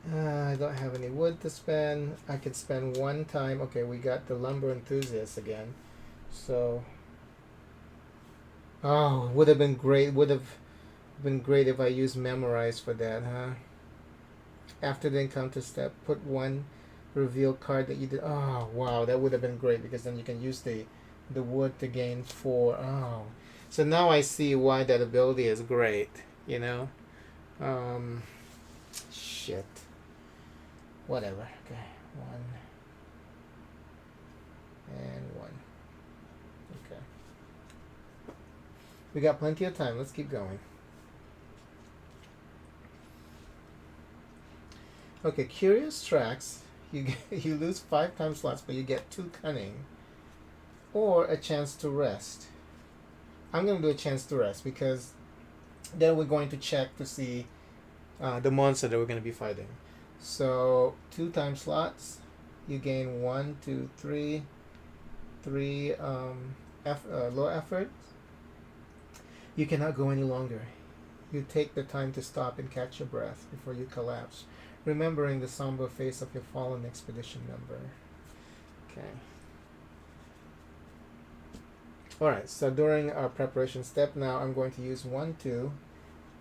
I don't have any wood to spend. I could spend one time. Okay, we got the lumber enthusiast again. So... Oh, would have been great. Would have been great if I used memorize for that, huh? After the encounter step, put one reveal card that you did. Oh, wow, that would have been great because then you can use the wood to gain 4. Oh, so now I see why that ability is great. You know, shit. Whatever. Okay, 1 and 1. Okay, we got plenty of time. Let's keep going. Okay, Curious Tracks. You lose 5 time slots, but you get 2 cunning, or a chance to rest. I'm gonna do a chance to rest because then we're going to check to see the monster that we're gonna be fighting. So 2 time slots, you gain 1, 2, 3, 3 low effort. You cannot go any longer. You take the time to stop and catch your breath before you collapse, remembering the somber face of your fallen expedition member. Okay. Alright, so during our preparation step now, I'm going to use 1, 2,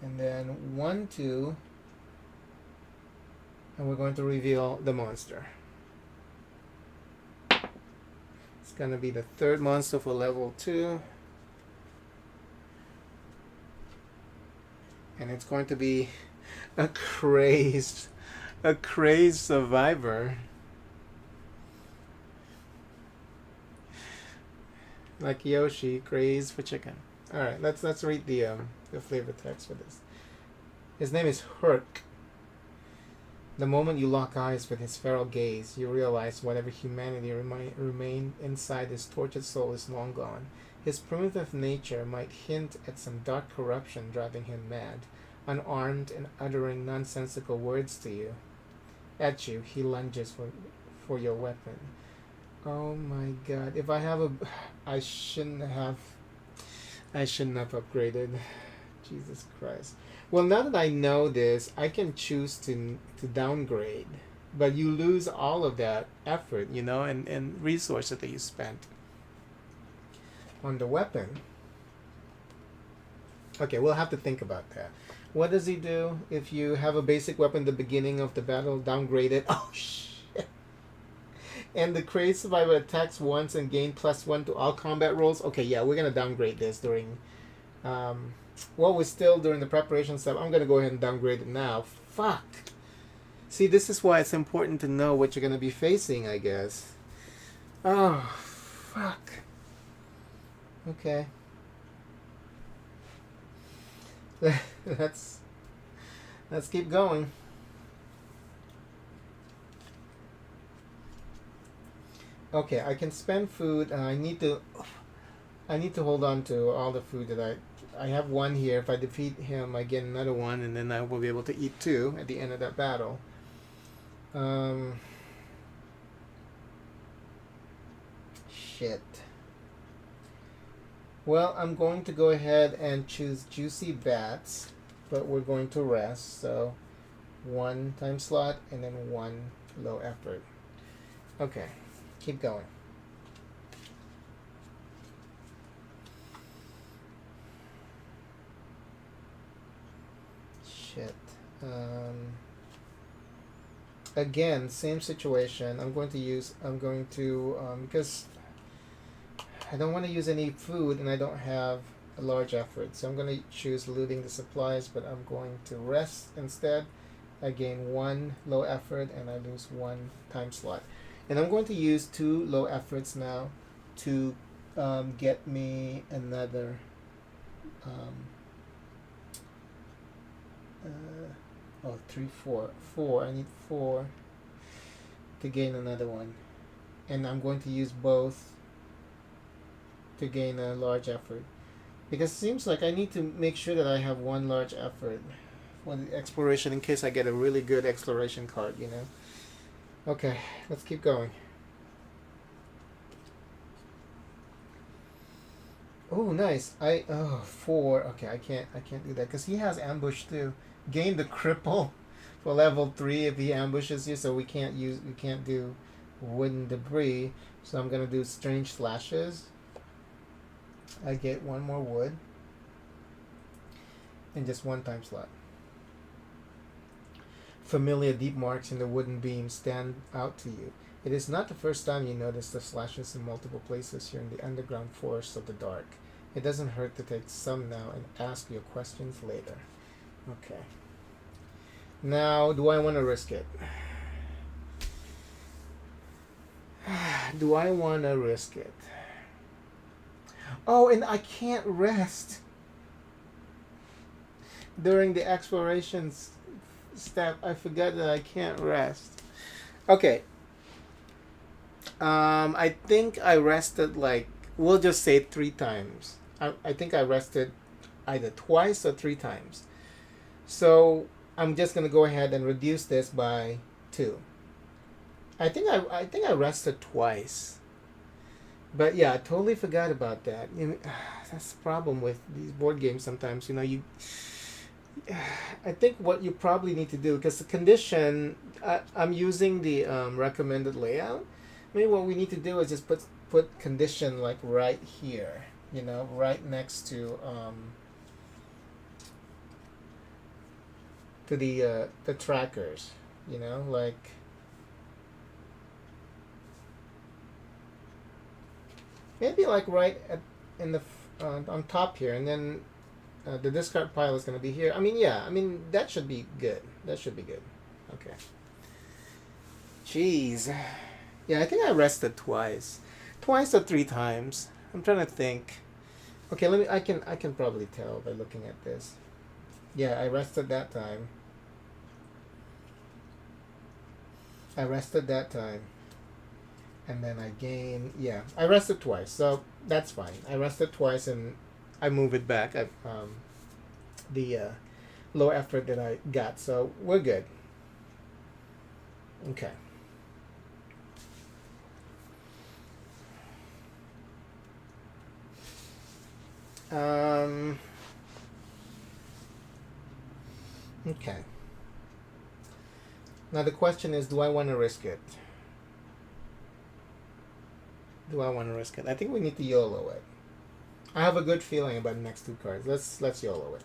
and then 1, 2, and we're going to reveal the monster. It's going to be the 3rd monster for level 2. And it's going to be a crazed survivor. Like Yoshi, crazed for chicken. All right, let's read the flavor text for this. His name is Herc. The moment you lock eyes with his feral gaze, you realize whatever humanity remained inside his tortured soul is long gone. His primitive nature might hint at some dark corruption driving him mad, unarmed and uttering nonsensical words to you. At you, he lunges for your weapon. Oh my god. If I have I shouldn't have upgraded. Jesus Christ. Well, now that I know this, I can choose to downgrade. But you lose all of that effort, you know, and resources that you spent on the weapon. Okay, we'll have to think about that. What does he do if you have a basic weapon at the beginning of the battle? Downgrade it. Oh, shit. And the Crazed Survivor attacks once and gain +1 to all combat rolls. Okay, yeah, we're going to downgrade this during... we're still during the preparation step. I'm going to go ahead and downgrade it now. Fuck. See, this is why it's important to know what you're going to be facing, I guess. Oh, fuck. Okay. Let's keep going. Okay, I can spend food. I need to hold on to all the food that I have 1 here. If I defeat him, I get another 1, and then I will be able to eat 2 at the end of that battle. Shit. Well, I'm going to go ahead and choose Juicy Bats, but we're going to rest. So 1 time slot and then 1 low effort. Okay, keep going. Shit. Again, same situation. I'm going to because I don't want to use any food and I don't have a large effort. So I'm going to choose looting the supplies, but I'm going to rest instead. I gain 1 low effort and I lose 1 time slot. And I'm going to use 2 low efforts now to get me another 3, 4. 4. I need 4 to gain another 1. And I'm going to use both to gain a large effort. Because it seems like I need to make sure that I have one large effort for the exploration in case I get a really good exploration card, you know. Okay, let's keep going. Oh, nice. 4. Okay, I can't do that because he has ambush too. Gain the cripple for level 3 if he ambushes you, so we can't do wooden debris. So I'm gonna do strange slashes. I get 1 more wood and just 1 time slot. Familiar deep marks in the wooden beam stand out to you. It is not the first time you notice the slashes in multiple places here in the underground forests of the dark. It doesn't hurt to take some now and ask your questions later. Okay. Now, do I want to risk it? Do I want to risk it? Oh, and I can't rest during the explorations step. I forgot that I can't rest. Okay. I think I rested like, we'll just say 3 times. I think I rested either twice or 3 times. So I'm just gonna go ahead and reduce this by 2. I think I rested twice. But yeah, I totally forgot about that. You know, that's the problem with these board games sometimes. You know, I think what you probably need to do, because the condition, I'm using the recommended layout. Maybe what we need to do is just put condition like right here, you know, right next to the trackers, you know, like maybe like right in the on top here, and then the discard pile is going to be here. I mean, yeah, I mean that should be good. That should be good. Okay. Jeez. Yeah, I think I rested twice or 3 times. I'm trying to think. Okay, I can probably tell by looking at this. Yeah, I rested that time. And then I gain. Yeah, I rested twice, so that's fine. I rested twice and I move it back. The low effort that I got, so we're good. Okay. Okay. Now the question is, do I want to risk it? I think we need to YOLO it. I have a good feeling about the next 2 cards. Let's YOLO it.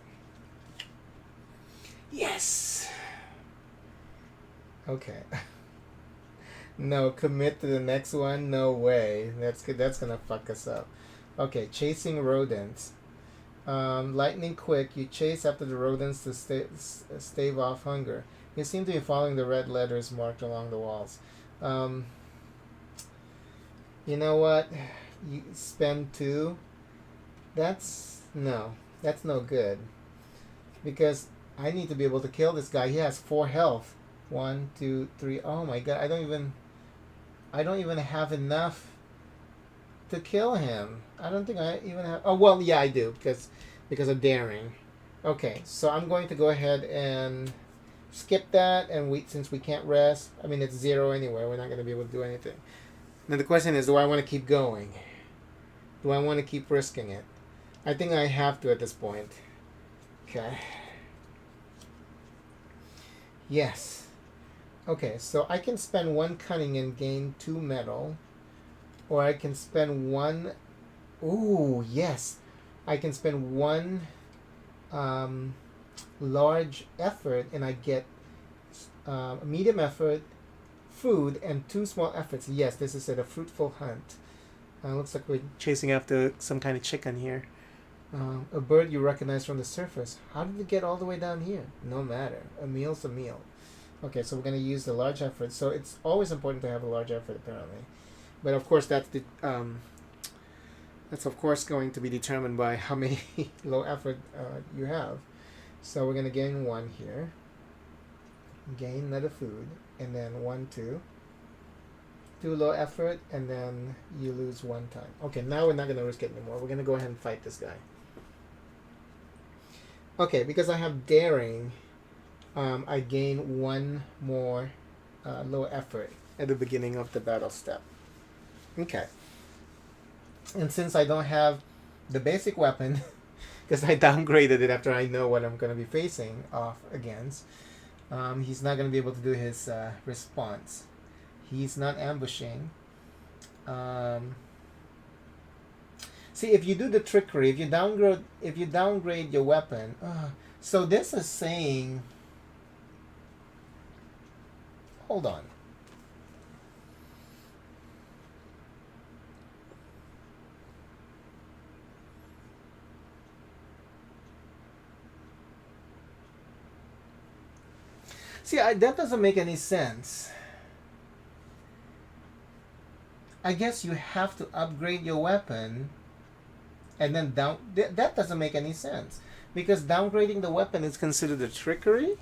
Yes. Okay. No, commit to the next one. No way. That's gonna fuck us up. Okay, chasing rodents. Lightning quick. You chase after the rodents to stave off hunger. You seem to be following the red letters marked along the walls. You know what? You spend 2. That's no good. Because I need to be able to kill this guy. He has 4 health. 1, 2, 3. Oh my god! I don't even have enough to kill him. I don't think I even have. Oh well, yeah, I do because of daring. Okay, so I'm going to go ahead and skip that, and since we can't rest. I mean, it's 0 anyway. We're not going to be able to do anything. Now the question is, do I want to keep going? Do I want to keep risking it? I think I have to at this point. Okay. Yes. Okay, so I can spend 1 cunning and gain 2 metal. Or I can spend 1... Ooh, yes. I can spend 1 large effort and I get medium effort, food, and 2 small efforts. Yes, this is a fruitful hunt. Looks like we're chasing after some kind of chicken here. A bird you recognize from the surface. How did it get all the way down here? No matter. A meal's a meal. Okay, so we're going to use the large effort. So it's always important to have a large effort, apparently. But of course, that's of course going to be determined by how many low effort you have. So we're going to gain 1 here. Gain another food. And then 1, 2. 2 low effort. And then you lose 1 time. Okay, now we're not going to risk it anymore. We're going to go ahead and fight this guy. Okay, because I have daring, I gain one more low effort at the beginning of the battle step. Okay. And since I don't have the basic weapon, because I downgraded it after I know what I'm going to be facing off against, he's not going to be able to do his response. He's not ambushing. See, if you do the trickery, if you downgrade your weapon, so this is saying, hold on. See, that doesn't make any sense. I guess you have to upgrade your weapon and then that doesn't make any sense, because downgrading the weapon is considered a trickery.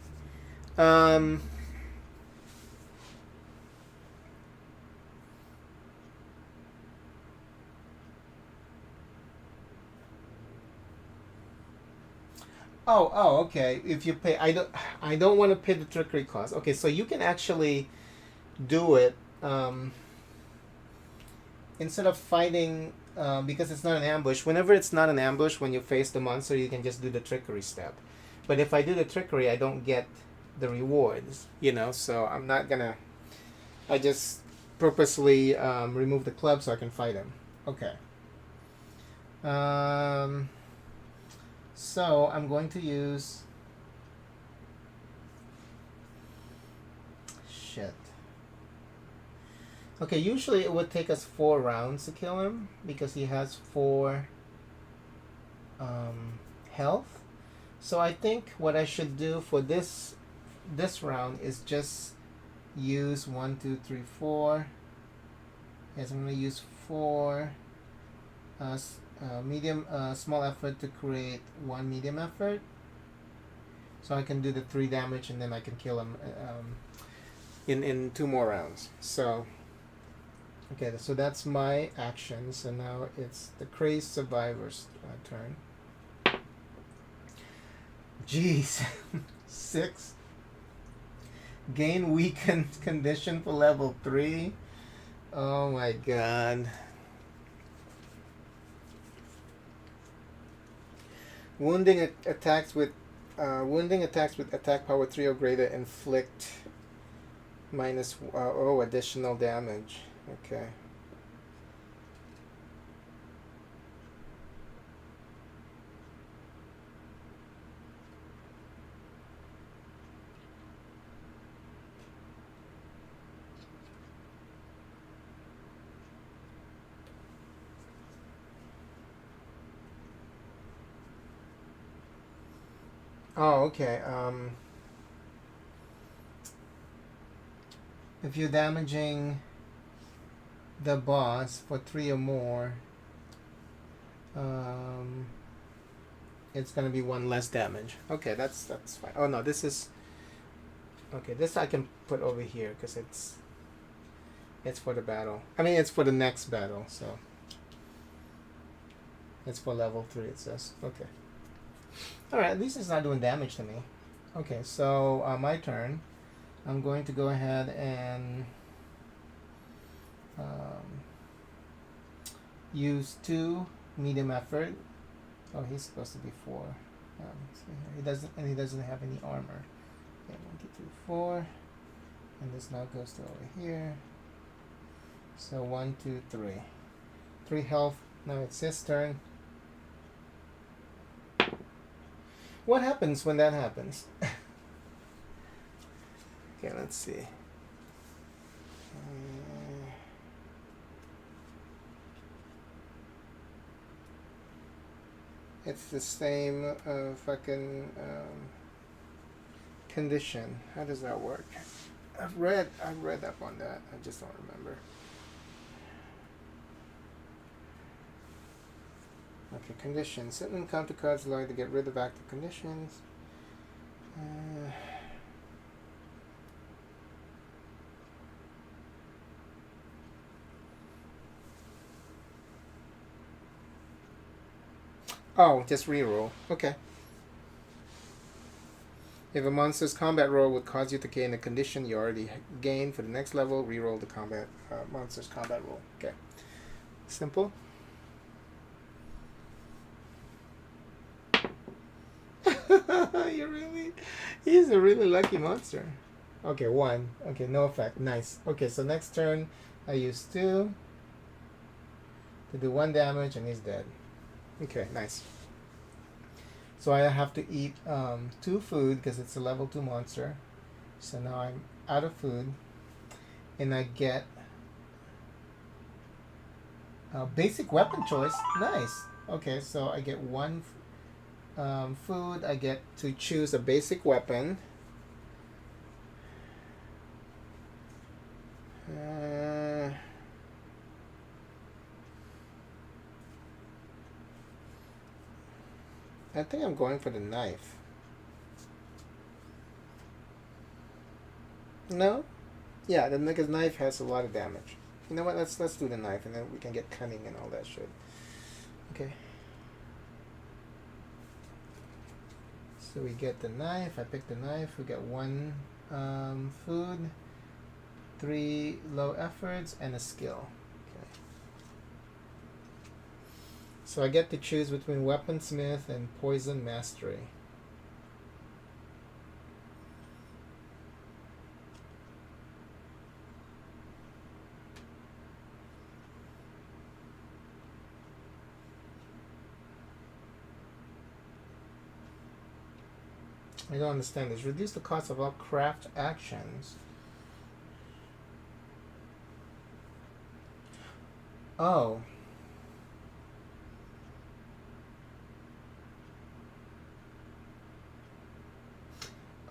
Oh, okay. If you pay, I don't want to pay the trickery cost. Okay, so you can actually do it instead of fighting, because it's not an ambush. Whenever it's not an ambush, when you face the monster, you can just do the trickery step. But if I do the trickery, I don't get the rewards, so I'm not gonna. I just purposely remove the club so I can fight him. Okay. So I'm going to use. Shit. Okay, usually it would take us 4 rounds to kill him because he has 4 health. So I think what I should do for this round is just use 1, 2, 3, 4. Yes, I'm going to use 4 medium small effort to create 1 medium effort. So I can do the 3 damage and then I can kill him in 2 more rounds. So okay, so that's my action. So now it's the Crazed Survivor's turn. Jeez. 6. Gain weakened condition for level 3. Oh my god. Wounding attacks with attack power 3 or greater inflict minus additional damage. Okay. Oh, okay. If you're damaging the boss for 3 or more, it's gonna be 1 less damage. Okay, that's fine. Oh no, this is okay. This I can put over here because it's for the battle. I mean, it's for the next battle, so it's for level 3. It says okay. All right, at least it's not doing damage to me. Okay, so my turn. I'm going to go ahead and use 2 medium effort. Oh, he's supposed to be 4. He doesn't have any armor. Okay, 1, 2, 3, 4, and this now goes to over here. So 1, 2, 3, 3 health. Now it's his turn. What happens when that happens? Okay, let's see. It's the same fucking condition. How does that work? I've read up on that. I just don't remember. Okay, conditions. Certain encounter cards allow you to get rid of active conditions. Oh, just reroll. Okay. If a monster's combat roll would cause you to gain a condition you already gained for the next level, reroll the combat monster's combat roll. Okay. Simple. He's a really lucky monster. Okay, 1. Okay, no effect. Nice. Okay, so next turn I use 2 to do 1 damage and he's dead. Okay, nice. So I have to eat 2 food because it's a level 2 monster. So now I'm out of food. And I get a basic weapon choice. Nice. Okay, so I get 1 food. I get to choose a basic weapon. I think I'm going for the knife. No? Yeah, the knife has a lot of damage. You know what? Let's do the knife, and then we can get cunning and all that shit. Okay. So we get the knife. I pick the knife. We get 1 food, 3 low efforts, and a skill. Okay. So I get to choose between Weaponsmith and Poison Mastery. I don't understand this. Reduce the cost of all craft actions. Oh.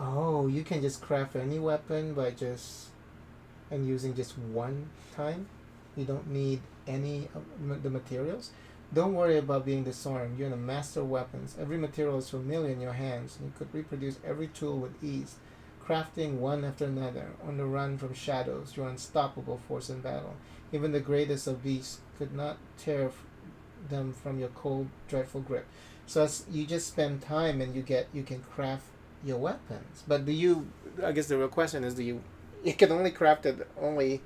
Oh, you can just craft any weapon by and using just 1 time. You don't need any of the materials. Don't worry about being disarmed. You're the master of weapons. Every material is familiar in your hands, and you could reproduce every tool with ease, crafting one after another. On the run from shadows, you're an unstoppable force in battle. Even the greatest of beasts could not tear them from your cold, dreadful grip. So as you just spend time, and you can craft your weapons. But do you? I guess the real question is, you can only craft it only.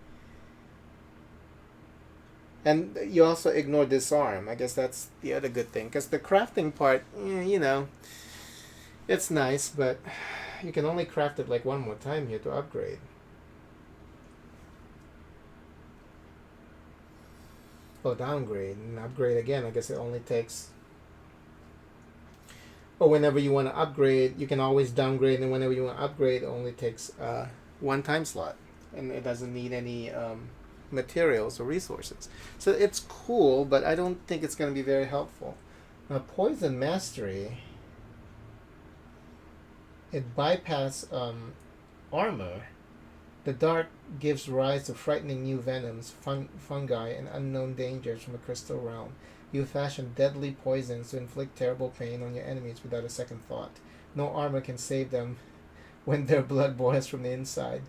And you also ignore disarm. I guess that's the other good thing. Because the crafting part, it's nice, but you can only craft it like 1 more time here to upgrade. Oh, downgrade and upgrade again. I guess it only takes... Or whenever you want to upgrade, you can always downgrade, and whenever you want to upgrade, it only takes 1 time slot. And it doesn't need any... materials or resources. So it's cool, but I don't think it's going to be very helpful. Now, Poison Mastery, it bypasses armor. The dark gives rise to frightening new venoms, fungi, and unknown dangers from the crystal realm. You fashion deadly poisons to inflict terrible pain on your enemies without a second thought. No armor can save them when their blood boils from the inside.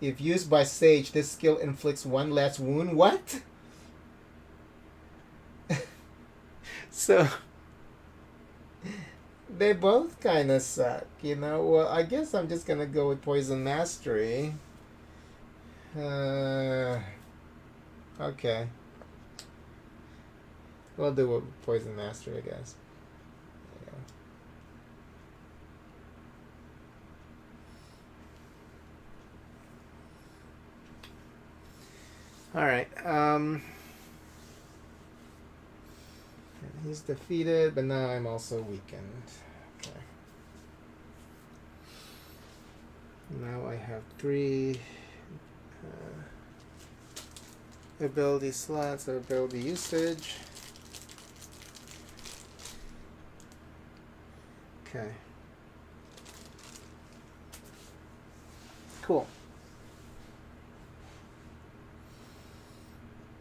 If used by Sage, this skill inflicts 1 less wound. What? So, they both kind of suck, Well, I guess I'm just going to go with Poison Mastery. Okay. We'll do Poison Mastery, I guess. Alright, he's defeated, but now I'm also weakened. Okay. Now I have 3 ability slots or ability usage. Okay. Cool.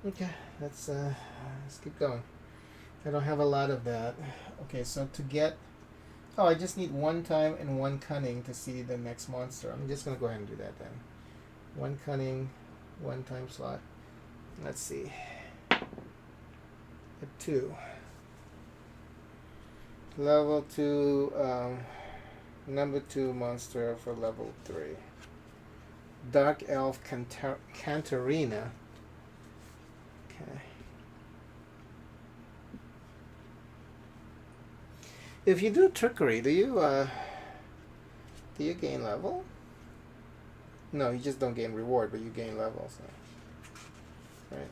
Okay, let's keep going. I don't have a lot of that. Okay, so to get... Oh, I just need 1 time and 1 cunning to see the next monster. I'm just going to go ahead and do that then. 1 cunning, 1 time slot. Let's see. At 2. Level 2 Number 2 monster for level 3. Dark Elf Cantarina. Okay. If you do trickery, do you gain level? No, you just don't gain reward, but you gain level. So. Right.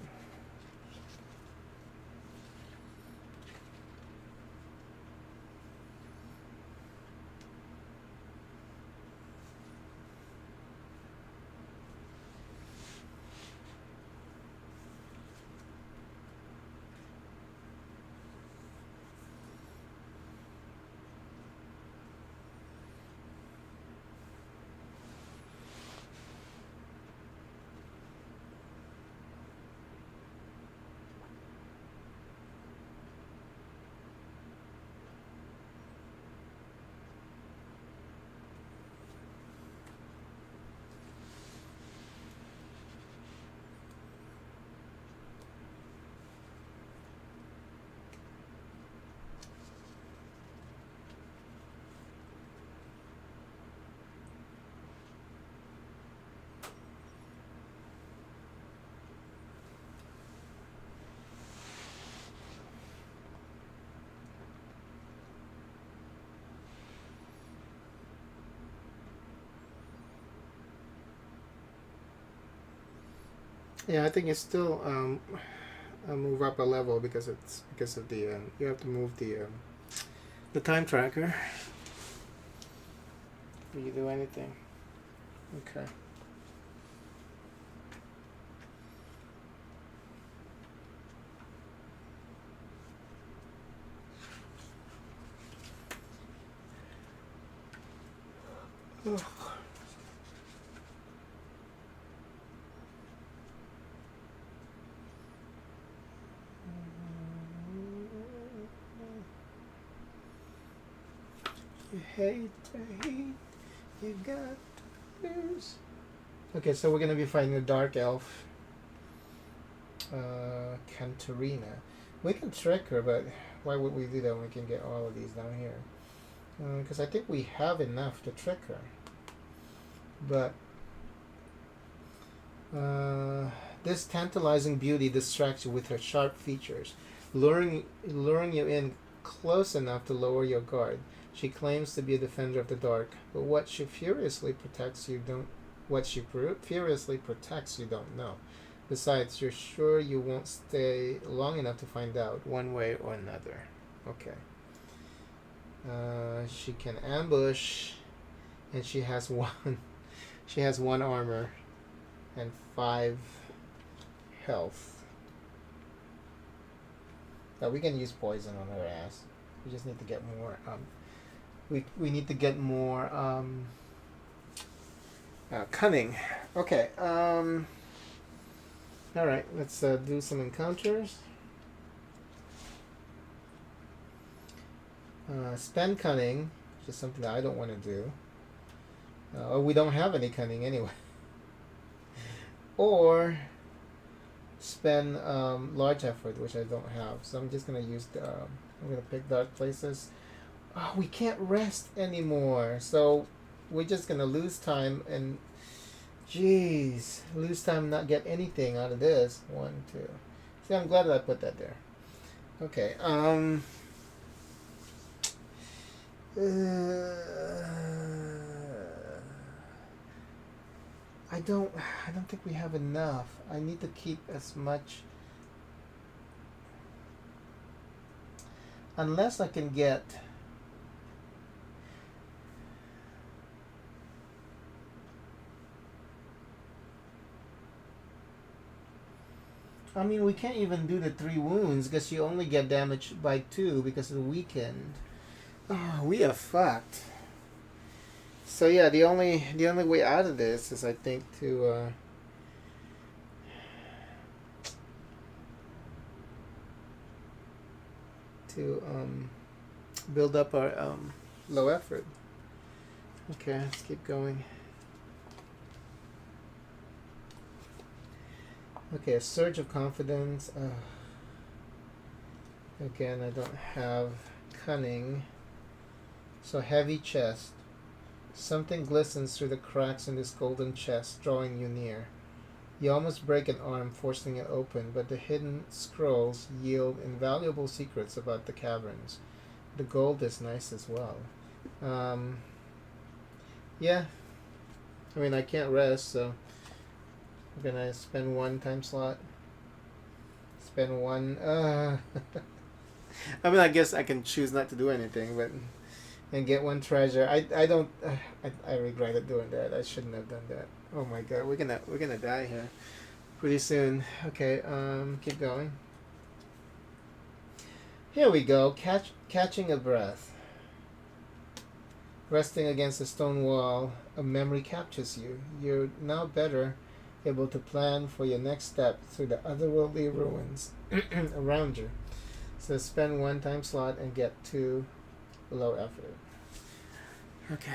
Yeah, I think it's still move up a level because of the you have to move the time tracker. Do you do anything? Okay. Ugh. You hate, you got to lose. Okay, so we're gonna be fighting the Dark Elf, Cantarina. We can trick her, but why would we do that when we can get all of these down here? Because I think we have enough to trick her. But this tantalizing beauty distracts you with her sharp features, luring you in close enough to lower your guard. She claims to be a defender of the dark, but what she furiously protects you don't know. Besides, you're sure you won't stay long enough to find out, one way or another. Okay. She can ambush, and she has one armor and 5 health. But we can use poison on her ass. We just need to get more we need to get more cunning. Okay. All right, let's do some encounters. Spend cunning, which is something that I don't want to do. Or we don't have any cunning anyway. Or spend large effort, which I don't have. So I'm just going to use I'm going to pick dark places. Oh, we can't rest anymore. So we're just going to lose time and lose time, not get anything out of this. 1, 2. See, I'm glad that I put that there. Okay. I don't think we have enough. I need to keep as much, unless I can get I mean, we can't even do the 3 wounds because you only get damaged by 2 because of the weakened. Oh, we are fucked. So yeah, the only way out of this is, I think, to build up our low effort. Okay, let's keep going. Okay, a surge of confidence. Again, I don't have cunning. So heavy chest. Something glistens through the cracks in this golden chest, drawing you near. You almost break an arm, forcing it open, but the hidden scrolls yield invaluable secrets about the caverns. The gold is nice as well. Um, yeah, I mean, I can't rest, so I'm gonna spend one time slot. Spend one. I mean, I guess I can choose not to do anything, but and get one treasure. I don't. I regretted doing that. I shouldn't have done that. Oh my god, we're gonna die here pretty soon. Okay, keep going. Here we go. Catching a breath. Resting against a stone wall, a memory captures you. You're now better able to plan for your next step through the otherworldly ruins around you. So spend one time slot and get 2 low effort. Okay.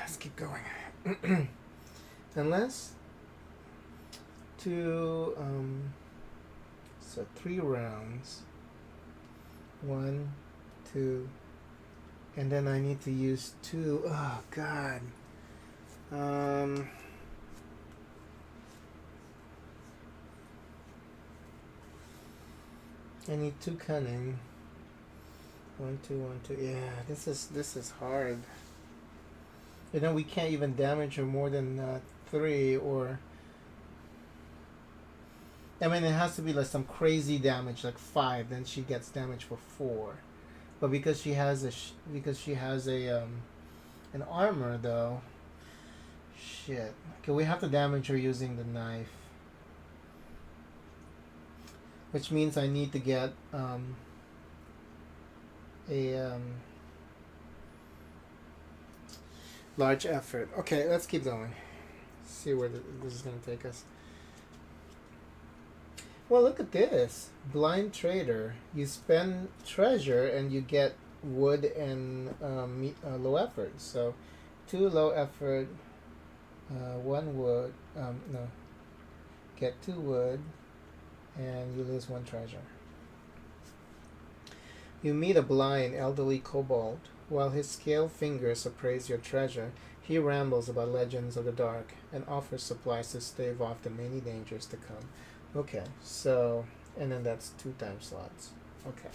Let's keep going. Unless so 3 rounds. 1, 2, and then I need to use 2. Oh god. I need 2 cunning. 1, 2, 1, 2. Yeah, this is hard. And then we can't even damage her more than 3, or I mean, it has to be like some crazy damage, like 5. Then she gets damage for 4. But because she has an armor though, shit. Okay, we have to damage her using the knife, which means I need to get a large effort. Okay, let's keep going. See where this is gonna take us. Well, look at this. Blind Trader. You spend treasure and you get wood and low effort. So 2 low effort, 1 wood. No. Get 2 wood and you lose 1 treasure. You meet a blind, elderly kobold. While his scaled fingers appraise your treasure, he rambles about legends of the dark and offers supplies to stave off the many dangers to come. Okay, so, and then that's 2 time slots. Okay.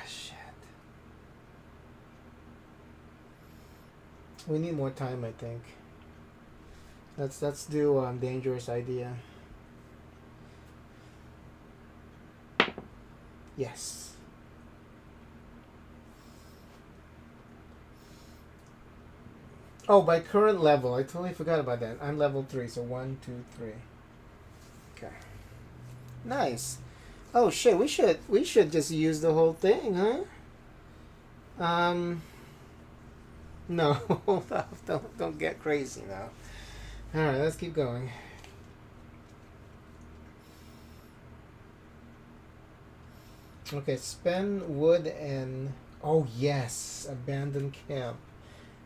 Shit. We need more time, I think. Let's do dangerous idea. Yes. Oh, by current level, I totally forgot about that. I'm level 3, so 1, 2, 3. Okay. Nice. Oh shit, we should just use the whole thing, huh? No, don't get crazy now. All right, let's keep going. Okay, spend wood and oh yes, abandoned camp.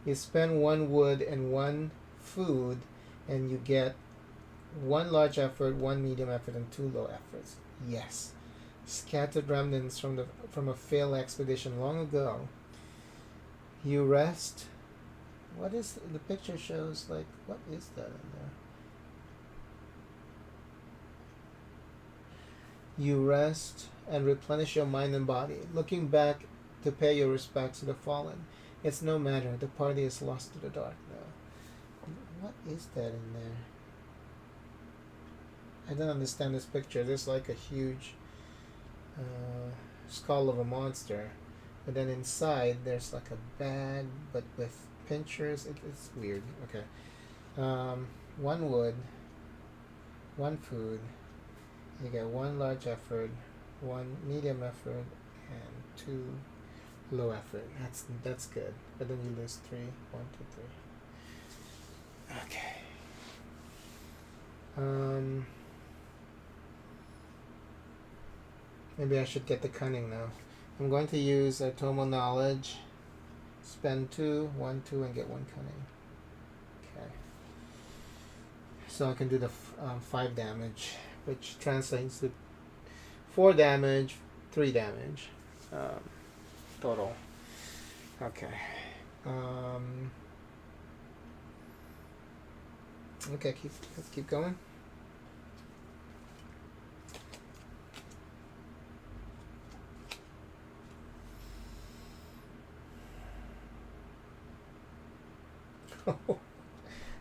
You spend 1 wood and 1 food, and you get 1 large effort, 1 medium effort, and 2 low efforts. Yes, scattered remnants from a failed expedition long ago. You rest. What is the picture shows? Like, what is that in there? You rest and replenish your mind and body, looking back to pay your respects to the fallen. It's no matter. The party is lost to the dark now. What is that in there? I don't understand this picture. There's like a huge skull of a monster, but then inside there's like a bag, but with pinchers. It's weird. Okay. 1 wood, 1 food. You get 1 large effort, 1 medium effort, and 2 low effort. That's good. But then you lose 3. 1, 2, 3. Okay. Maybe I should get the cunning now. I'm going to use Atomo Knowledge. Spend 2, 1, 2, and get 1 cunning. Okay. So I can do the 5 damage, which translates to 4 damage, 3 damage total. Okay. Okay, let's keep going.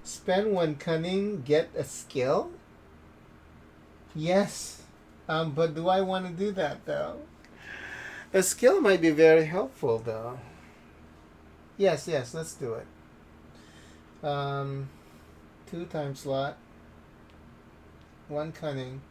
Spend 1 cunning, get a skill? Yes. But do I want to do that though? A skill might be very helpful though. Yes, let's do it. 2 time slot. 1 cunning.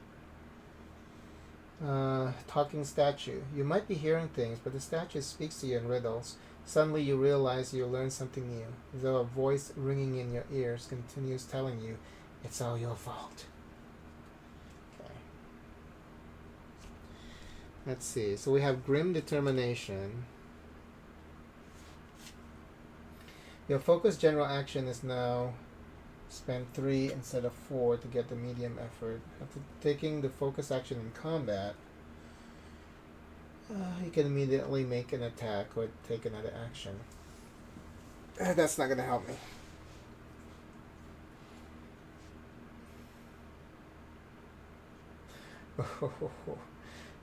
Talking statue. You might be hearing things, but the statue speaks to you in riddles. Suddenly you realize you learned something new, though a voice ringing in your ears continues telling you, it's all your fault. Okay. Let's see. So we have Grim Determination. Your focus general action is now spend 3 instead of 4 to get the medium effort. After taking the focus action in combat, you can immediately make an attack or take another action. That's not going to help me.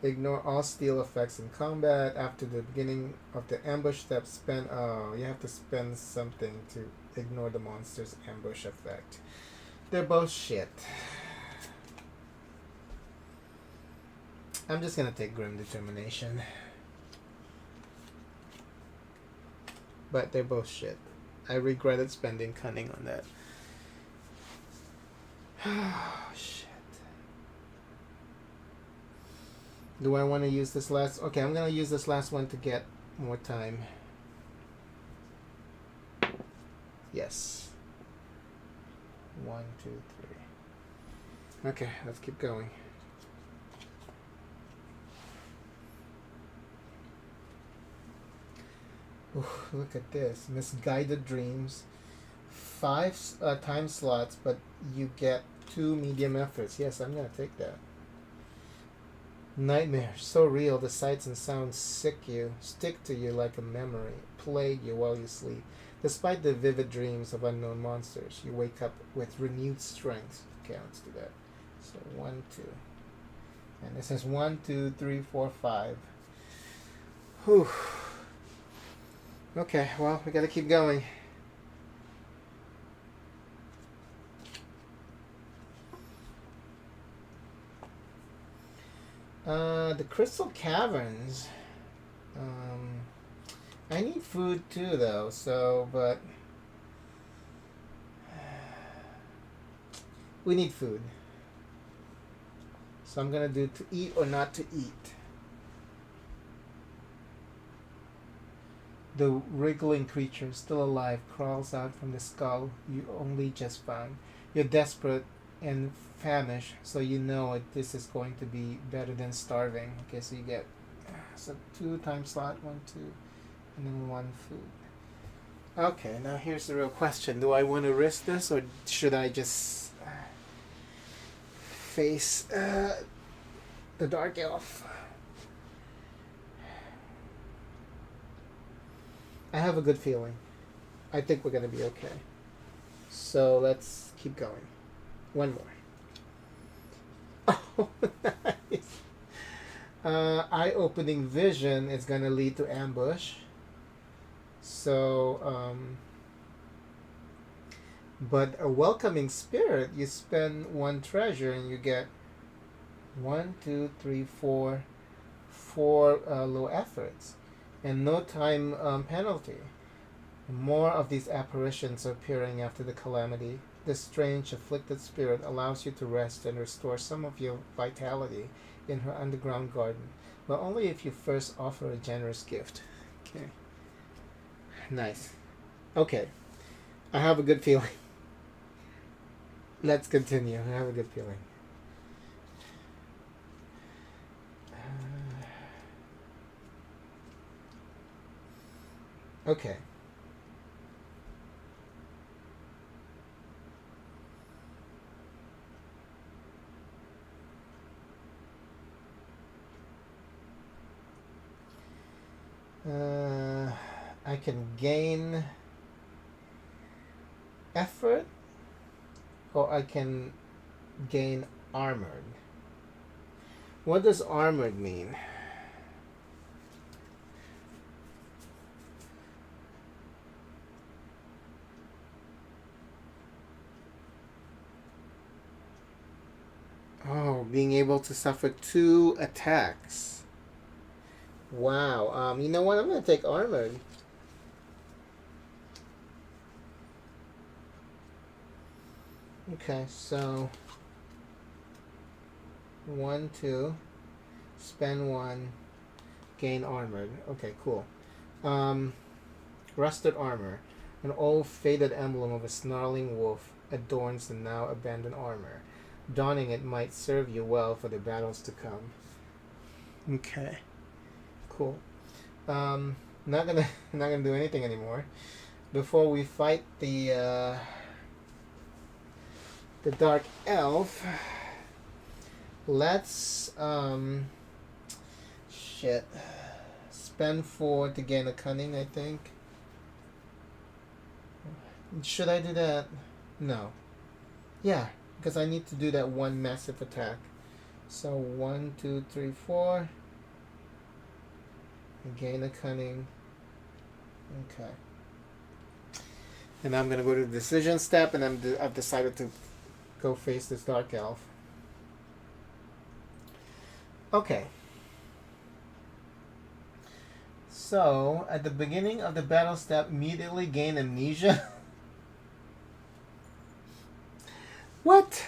Ignore all steal effects in combat. After the beginning of the ambush step, spend... Oh, you have to spend something to ignore the monster's ambush effect. They're both shit. I'm just gonna take Grim Determination. But they're both shit. I regretted spending cunning on that. Oh, shit. Do I want to use this last... Okay, I'm gonna use this last one to get more time. Yes. 1, 2, 3. Okay, let's keep going. Ooh, look at this. Misguided Dreams. 5 time slots, but you get 2 medium efforts. Yes, I'm going to take that. Nightmares. So real, the sights and sounds stick to you like a memory, plague you while you sleep. Despite the vivid dreams of unknown monsters, you wake up with renewed strength. Okay, let's do that. So 1, 2. And this is 1, 2, 3, 4, 5. Whew. Okay, well, we gotta keep going. The Crystal Caverns. I need food too, though, so, but... We need food. So I'm gonna do to eat or not to eat. The wriggling creature, still alive, crawls out from the skull you only just found. You're desperate and famished, so you know this is going to be better than starving. Okay, so you get 2 time slot, 1, 2, and then 1 food. Okay, now here's the real question. Do I want to risk this, or should I just face the Dark Elf? I have a good feeling. I think we're going to be okay. So let's keep going. 1 more. Oh, nice. Eye-opening vision is going to lead to ambush. So, but a welcoming spirit, you spend 1 treasure and you get 1, 2, 3, 4 low efforts. And no time penalty. More of these apparitions are appearing after the calamity. This strange afflicted spirit allows you to rest and restore some of your vitality in her underground garden, but only if you first offer a generous gift. Okay. Nice. Okay. I have a good feeling. Let's continue. I have a good feeling. Okay. I can gain effort, or I can gain armored. What does armored mean? Oh, being able to suffer 2 attacks. Wow. You know what? I'm gonna take armored. Okay, so 1, 2, spend 1, gain armored. Okay, cool. Rusted armor. An old faded emblem of a snarling wolf adorns the now abandoned armor. Donning it might serve you well for the battles to come. Okay. Cool. Not gonna do anything anymore. Before we fight the dark elf, let's shit. Spend 4 to gain a cunning, I think. Should I do that? No. Yeah, because I need to do that 1 massive attack. So 1, 2, 3, 4. Gain a cunning. Okay. And I'm gonna go to the decision step, and I've decided to go face this dark elf. Okay. So at the beginning of the battle step, immediately gain amnesia. What?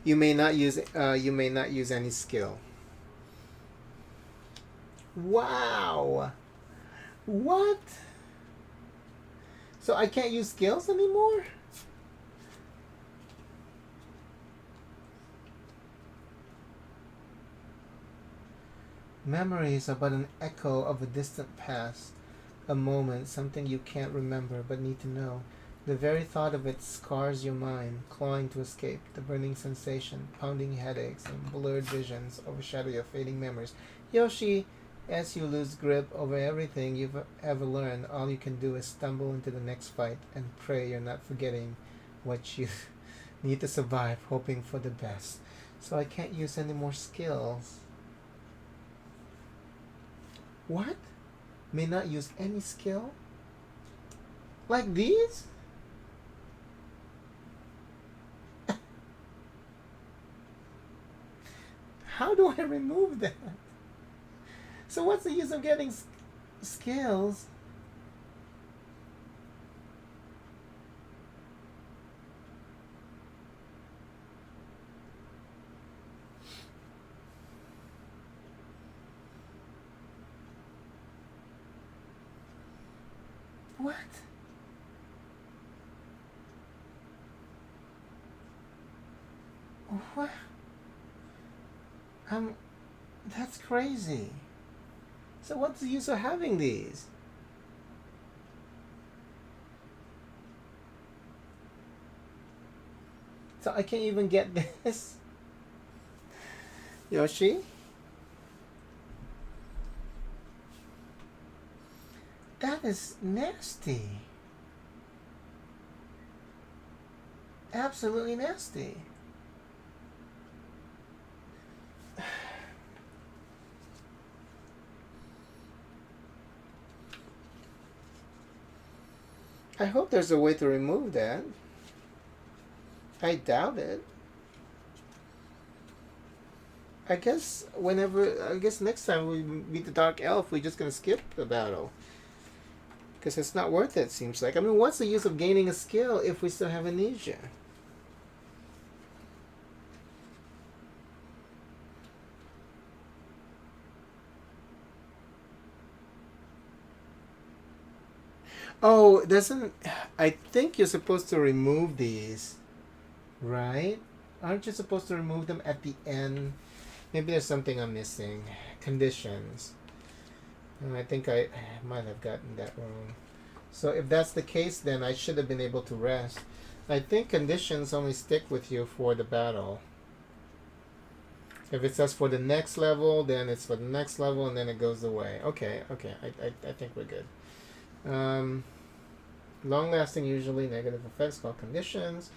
You may not use any skill. Wow. What? So I can't use skills anymore? Memories are but an echo of a distant past. A moment, something you can't remember but need to know. The very thought of it scars your mind, clawing to escape. The burning sensation, pounding headaches, and blurred visions overshadow your fading memories. Yoshi, as you lose grip over everything you've ever learned, all you can do is stumble into the next fight and pray you're not forgetting what you need to survive, hoping for the best. So I can't use any more skills. What? May not use any skill? Like these? How do I remove that? So what's the use of getting skills? What? What? That's crazy. So what's the use of having these? So I can't even get this? Yoshi? That is nasty. Absolutely nasty. I hope there's a way to remove that. I doubt it. I guess next time we meet the Dark Elf, we're just gonna skip the battle. Because it's not worth it, seems like. I mean, what's the use of gaining a skill if we still have amnesia? Oh, doesn't... I think you're supposed to remove these, right? Aren't you supposed to remove them at the end? Maybe there's something I'm missing. Conditions. I think I might have gotten that wrong. So if that's the case, then I should have been able to rest. I think conditions only stick with you for the battle. If it says for the next level, then it's for the next level, and then it goes away. Okay. I think we're good. Long-lasting, usually negative effects called conditions.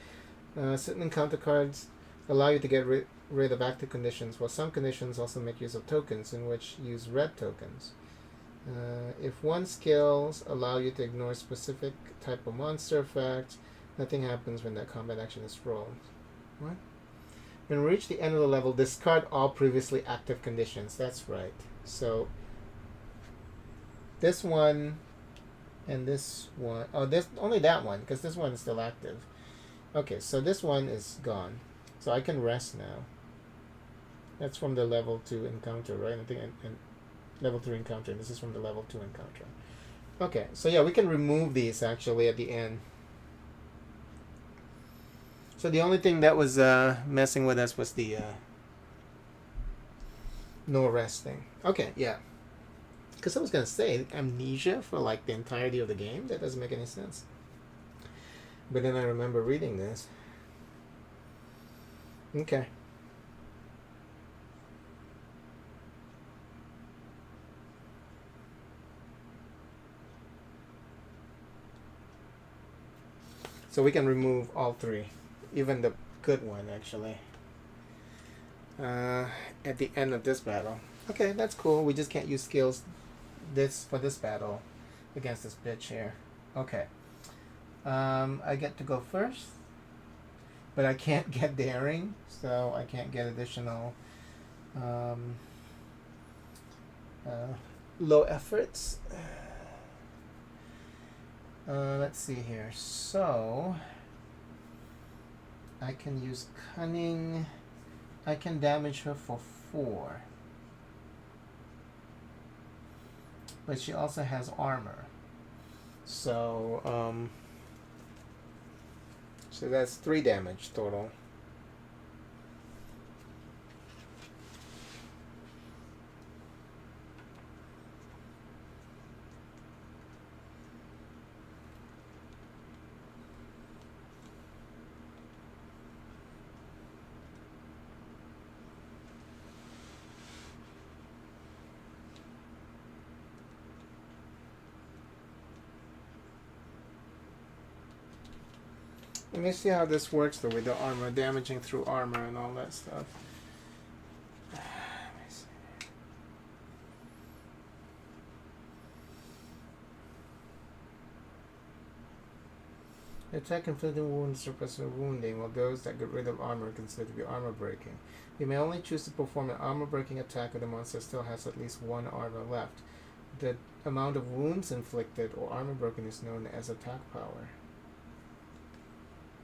Certain encounter cards allow you to get rid of active conditions, while some conditions also make use of tokens, in which use red tokens. If one skills allow you to ignore specific type of monster effect, nothing happens when that combat action is rolled. What? When we reach the end of the level, discard all previously active conditions. That's right. So this one and this one. Oh, this only that one, because this one is still active. Okay, so this one is gone. So I can rest now. That's from the level 2 encounter, right? I think and level 3 encounter. And this is from the level 2 encounter. Okay, so yeah, we can remove these actually at the end. So the only thing that was messing with us was the no resting. Okay, yeah. Because I was going to say, amnesia for like the entirety of the game? That doesn't make any sense. But then I remember reading this. Okay. So we can remove all three. Even the good one, actually. At the end of this battle. Okay, that's cool. We just can't use skills for this battle against this bitch here. Okay. I get to go first. But I can't get daring, so I can't get additional low efforts. Let's see here. So I can use cunning. I can damage her for 4. But she also has armor. So so that's 3 damage total. Let me see how this works though with the armor, damaging through armor and all that stuff. Let me see. Attack inflicting wounds suppressing wounding, while those that get rid of armor are considered to be armor breaking. You may only choose to perform an armor breaking attack if the monster still has at least 1 armor left. The amount of wounds inflicted or armor broken is known as attack power.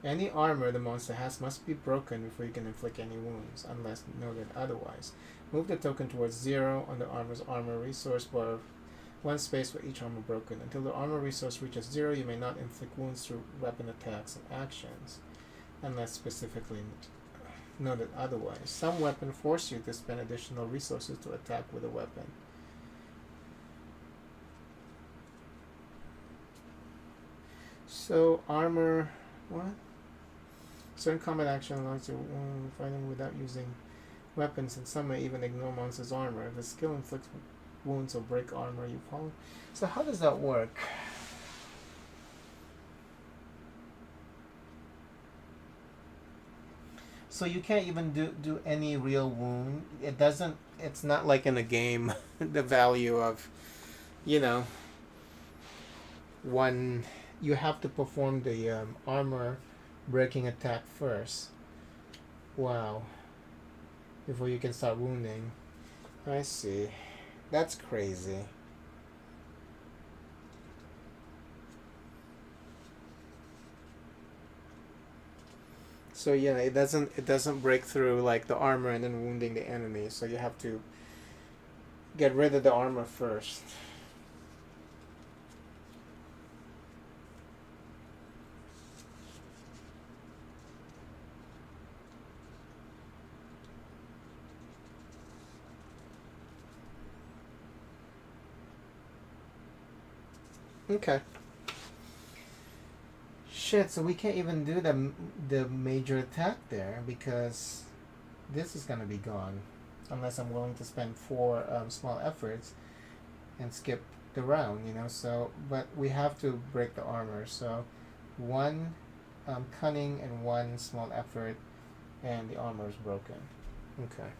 Any armor the monster has must be broken before you can inflict any wounds, unless noted otherwise. Move the token towards 0 on the armor's armor resource bar, 1 space for each armor broken. Until the armor resource reaches 0, you may not inflict wounds through weapon attacks and actions, unless specifically noted otherwise. Some weapons force you to spend additional resources to attack with a weapon. So, armor... what? Certain combat action allows you fighting without using weapons, and some may even ignore monster's armor. If the skill inflicts wounds or break armor, you follow. So how does that work? So you can't even do any real wound. It doesn't. It's not like in a game. The value of, you know, 1. You have to perform the armor breaking attack first. Wow. Before you can start wounding. I see. That's crazy. So yeah, it doesn't break through like the armor and then wounding the enemy. So you have to get rid of the armor first. Okay. Shit, so we can't even do the major attack there because this is gonna be gone. Unless I'm willing to spend 4 small efforts and skip the round, you know, so, but we have to break the armor, so 1 cunning and 1 small effort, and the armor is broken. Okay.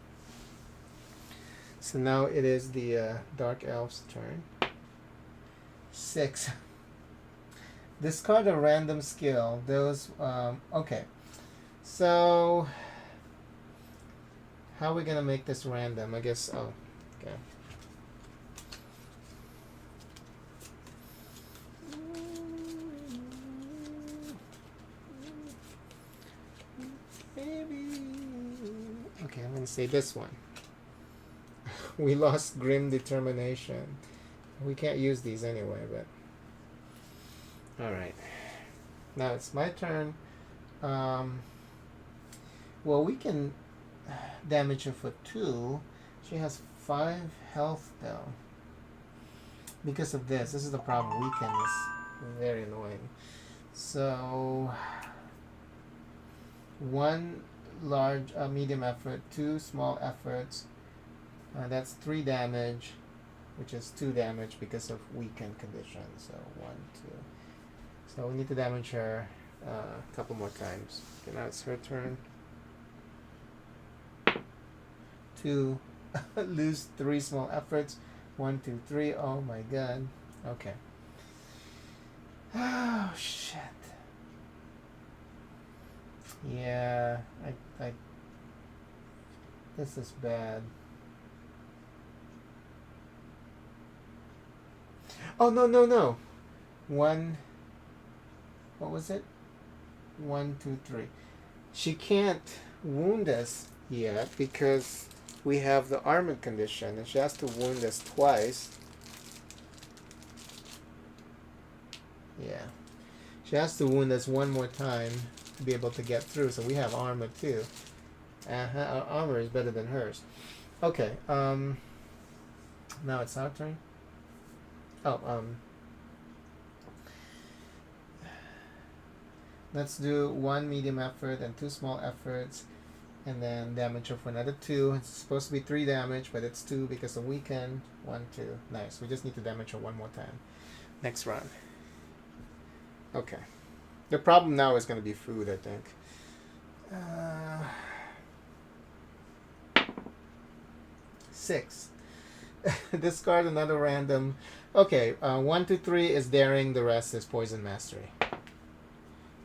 So now it is the Dark Elf's turn. 6. Discard a random skill. Those, okay. So, how are we gonna make this random? I guess, oh, okay. Okay, I'm gonna say this one. We lost Grim Determination. We can't use these anyway, but... Alright. Now it's my turn. Well, we can damage her for 2. She has 5 health, though. Because of this. This is the problem. Weaken is very annoying. So... 1 large, medium effort, 2 small efforts. That's 3 damage, which is 2 damage because of weakened condition. So 1, 2. So we need to damage her a couple more times. Okay, now it's her turn. 2, lose 3 small efforts. 1, 2, 3. Oh my god. Okay. Oh shit. Yeah, I this is bad. Oh, no. 1, what was it? 1, 2, 3. She can't wound us yet because we have the armored condition, and she has to wound us twice. Yeah. She has to wound us 1 more time to be able to get through, so we have armor too. Our armor is better than hers. Okay, now it's our turn. Oh, let's do 1 medium effort and 2 small efforts, and then damage her for another 2. It's supposed to be 3 damage, but it's 2 because of weaken. 1, 2. Nice. We just need to damage her 1 more time. Next round. Okay. The problem now is going to be food, I think. 6. Discard another random. Okay, 1, 2, 3 is daring. The rest is poison mastery.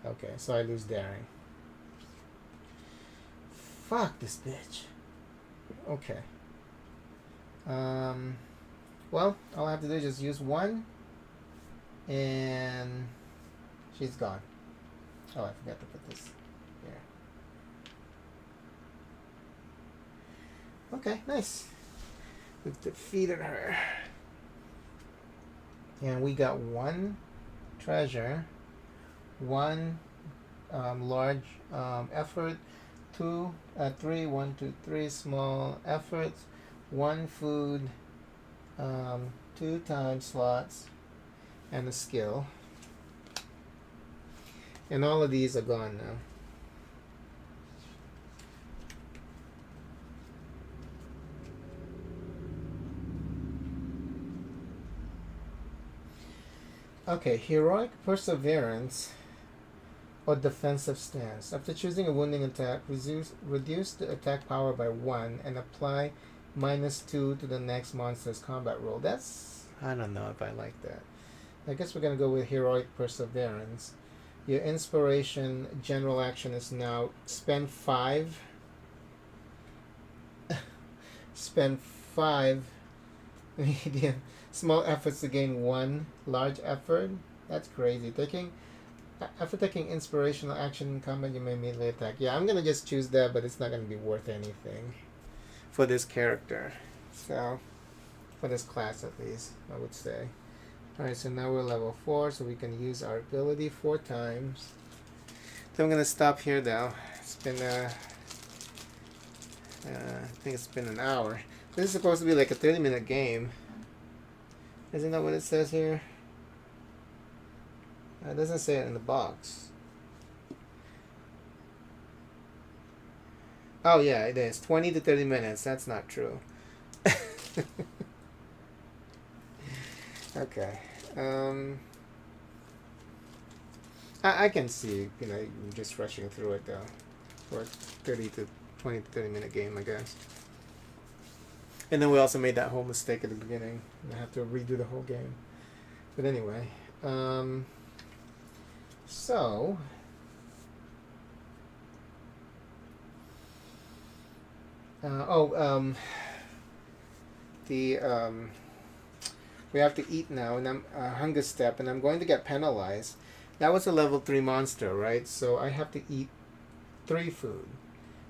Okay, so I lose daring. Fuck this bitch. Okay. Well, all I have to do is just use 1, and she's gone. Oh, I forgot to put this here. Okay, nice. We've defeated her. And we got 1 treasure, 1 large effort, 2, 3, 1, 2, 3 small efforts, 1 food, 2 time slots, and a skill. And all of these are gone now. Okay, heroic perseverance or defensive stance. After choosing a wounding attack, reduce the attack power by 1 and apply -2 to the next monster's combat roll. That's, I don't know if I like that. I guess we're gonna go with heroic perseverance. Your inspiration general action is now spend 5. Spend 5 medium small efforts to gain 1 large effort. That's crazy. After taking inspirational action in combat, you may immediately attack. Yeah, I'm gonna just choose that, but it's not gonna be worth anything for this character. So, for this class at least, I would say. Alright, so now we're level 4, so we can use our ability 4 times. So I'm gonna stop here though. It's been I think it's been an hour. This is supposed to be like a 30-minute game. Isn't that what it says here? It doesn't say it in the box. Oh yeah, it is 20 to 30 minutes. That's not true. Okay. I can see, you know, just rushing through it though, for a 20 to 30 minute game, I guess. And then we also made that whole mistake at the beginning. I have to redo the whole game. But anyway, so we have to eat now, and I'm hunger step, and I'm going to get penalized. That was a level 3 monster, right? So I have to eat 3 food.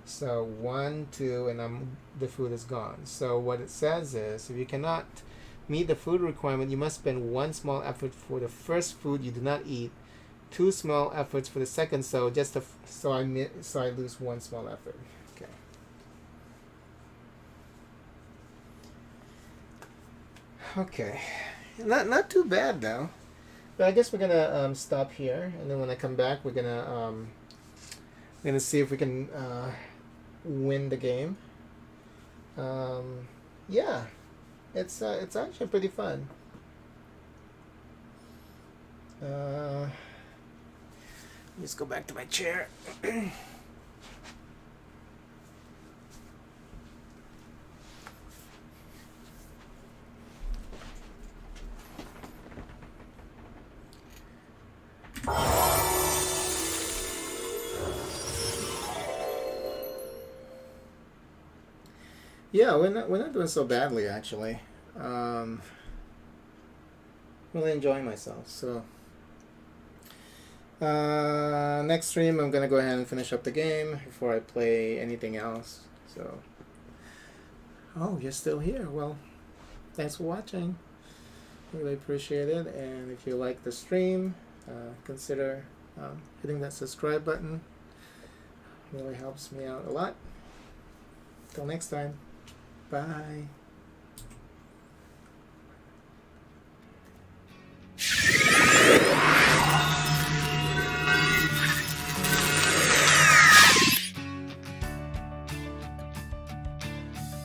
So 1, 2, and the food is gone. So what it says is, if you cannot meet the food requirement, you must spend 1 small effort for the first food you do not eat, 2 small efforts for the second. So just so I lose 1 small effort. Okay. Okay, not too bad though. But I guess we're gonna stop here, and then when I come back, we're gonna see if we can win the game. Yeah, it's actually pretty fun. Let's go back to my chair. Yeah, we're not doing so badly actually. Really enjoying myself. So next stream, I'm gonna go ahead and finish up the game before I play anything else. So, oh, you're still here. Well, thanks for watching. Really appreciate it. And if you like the stream, consider hitting that subscribe button. Really helps me out a lot. Till next time. Bye.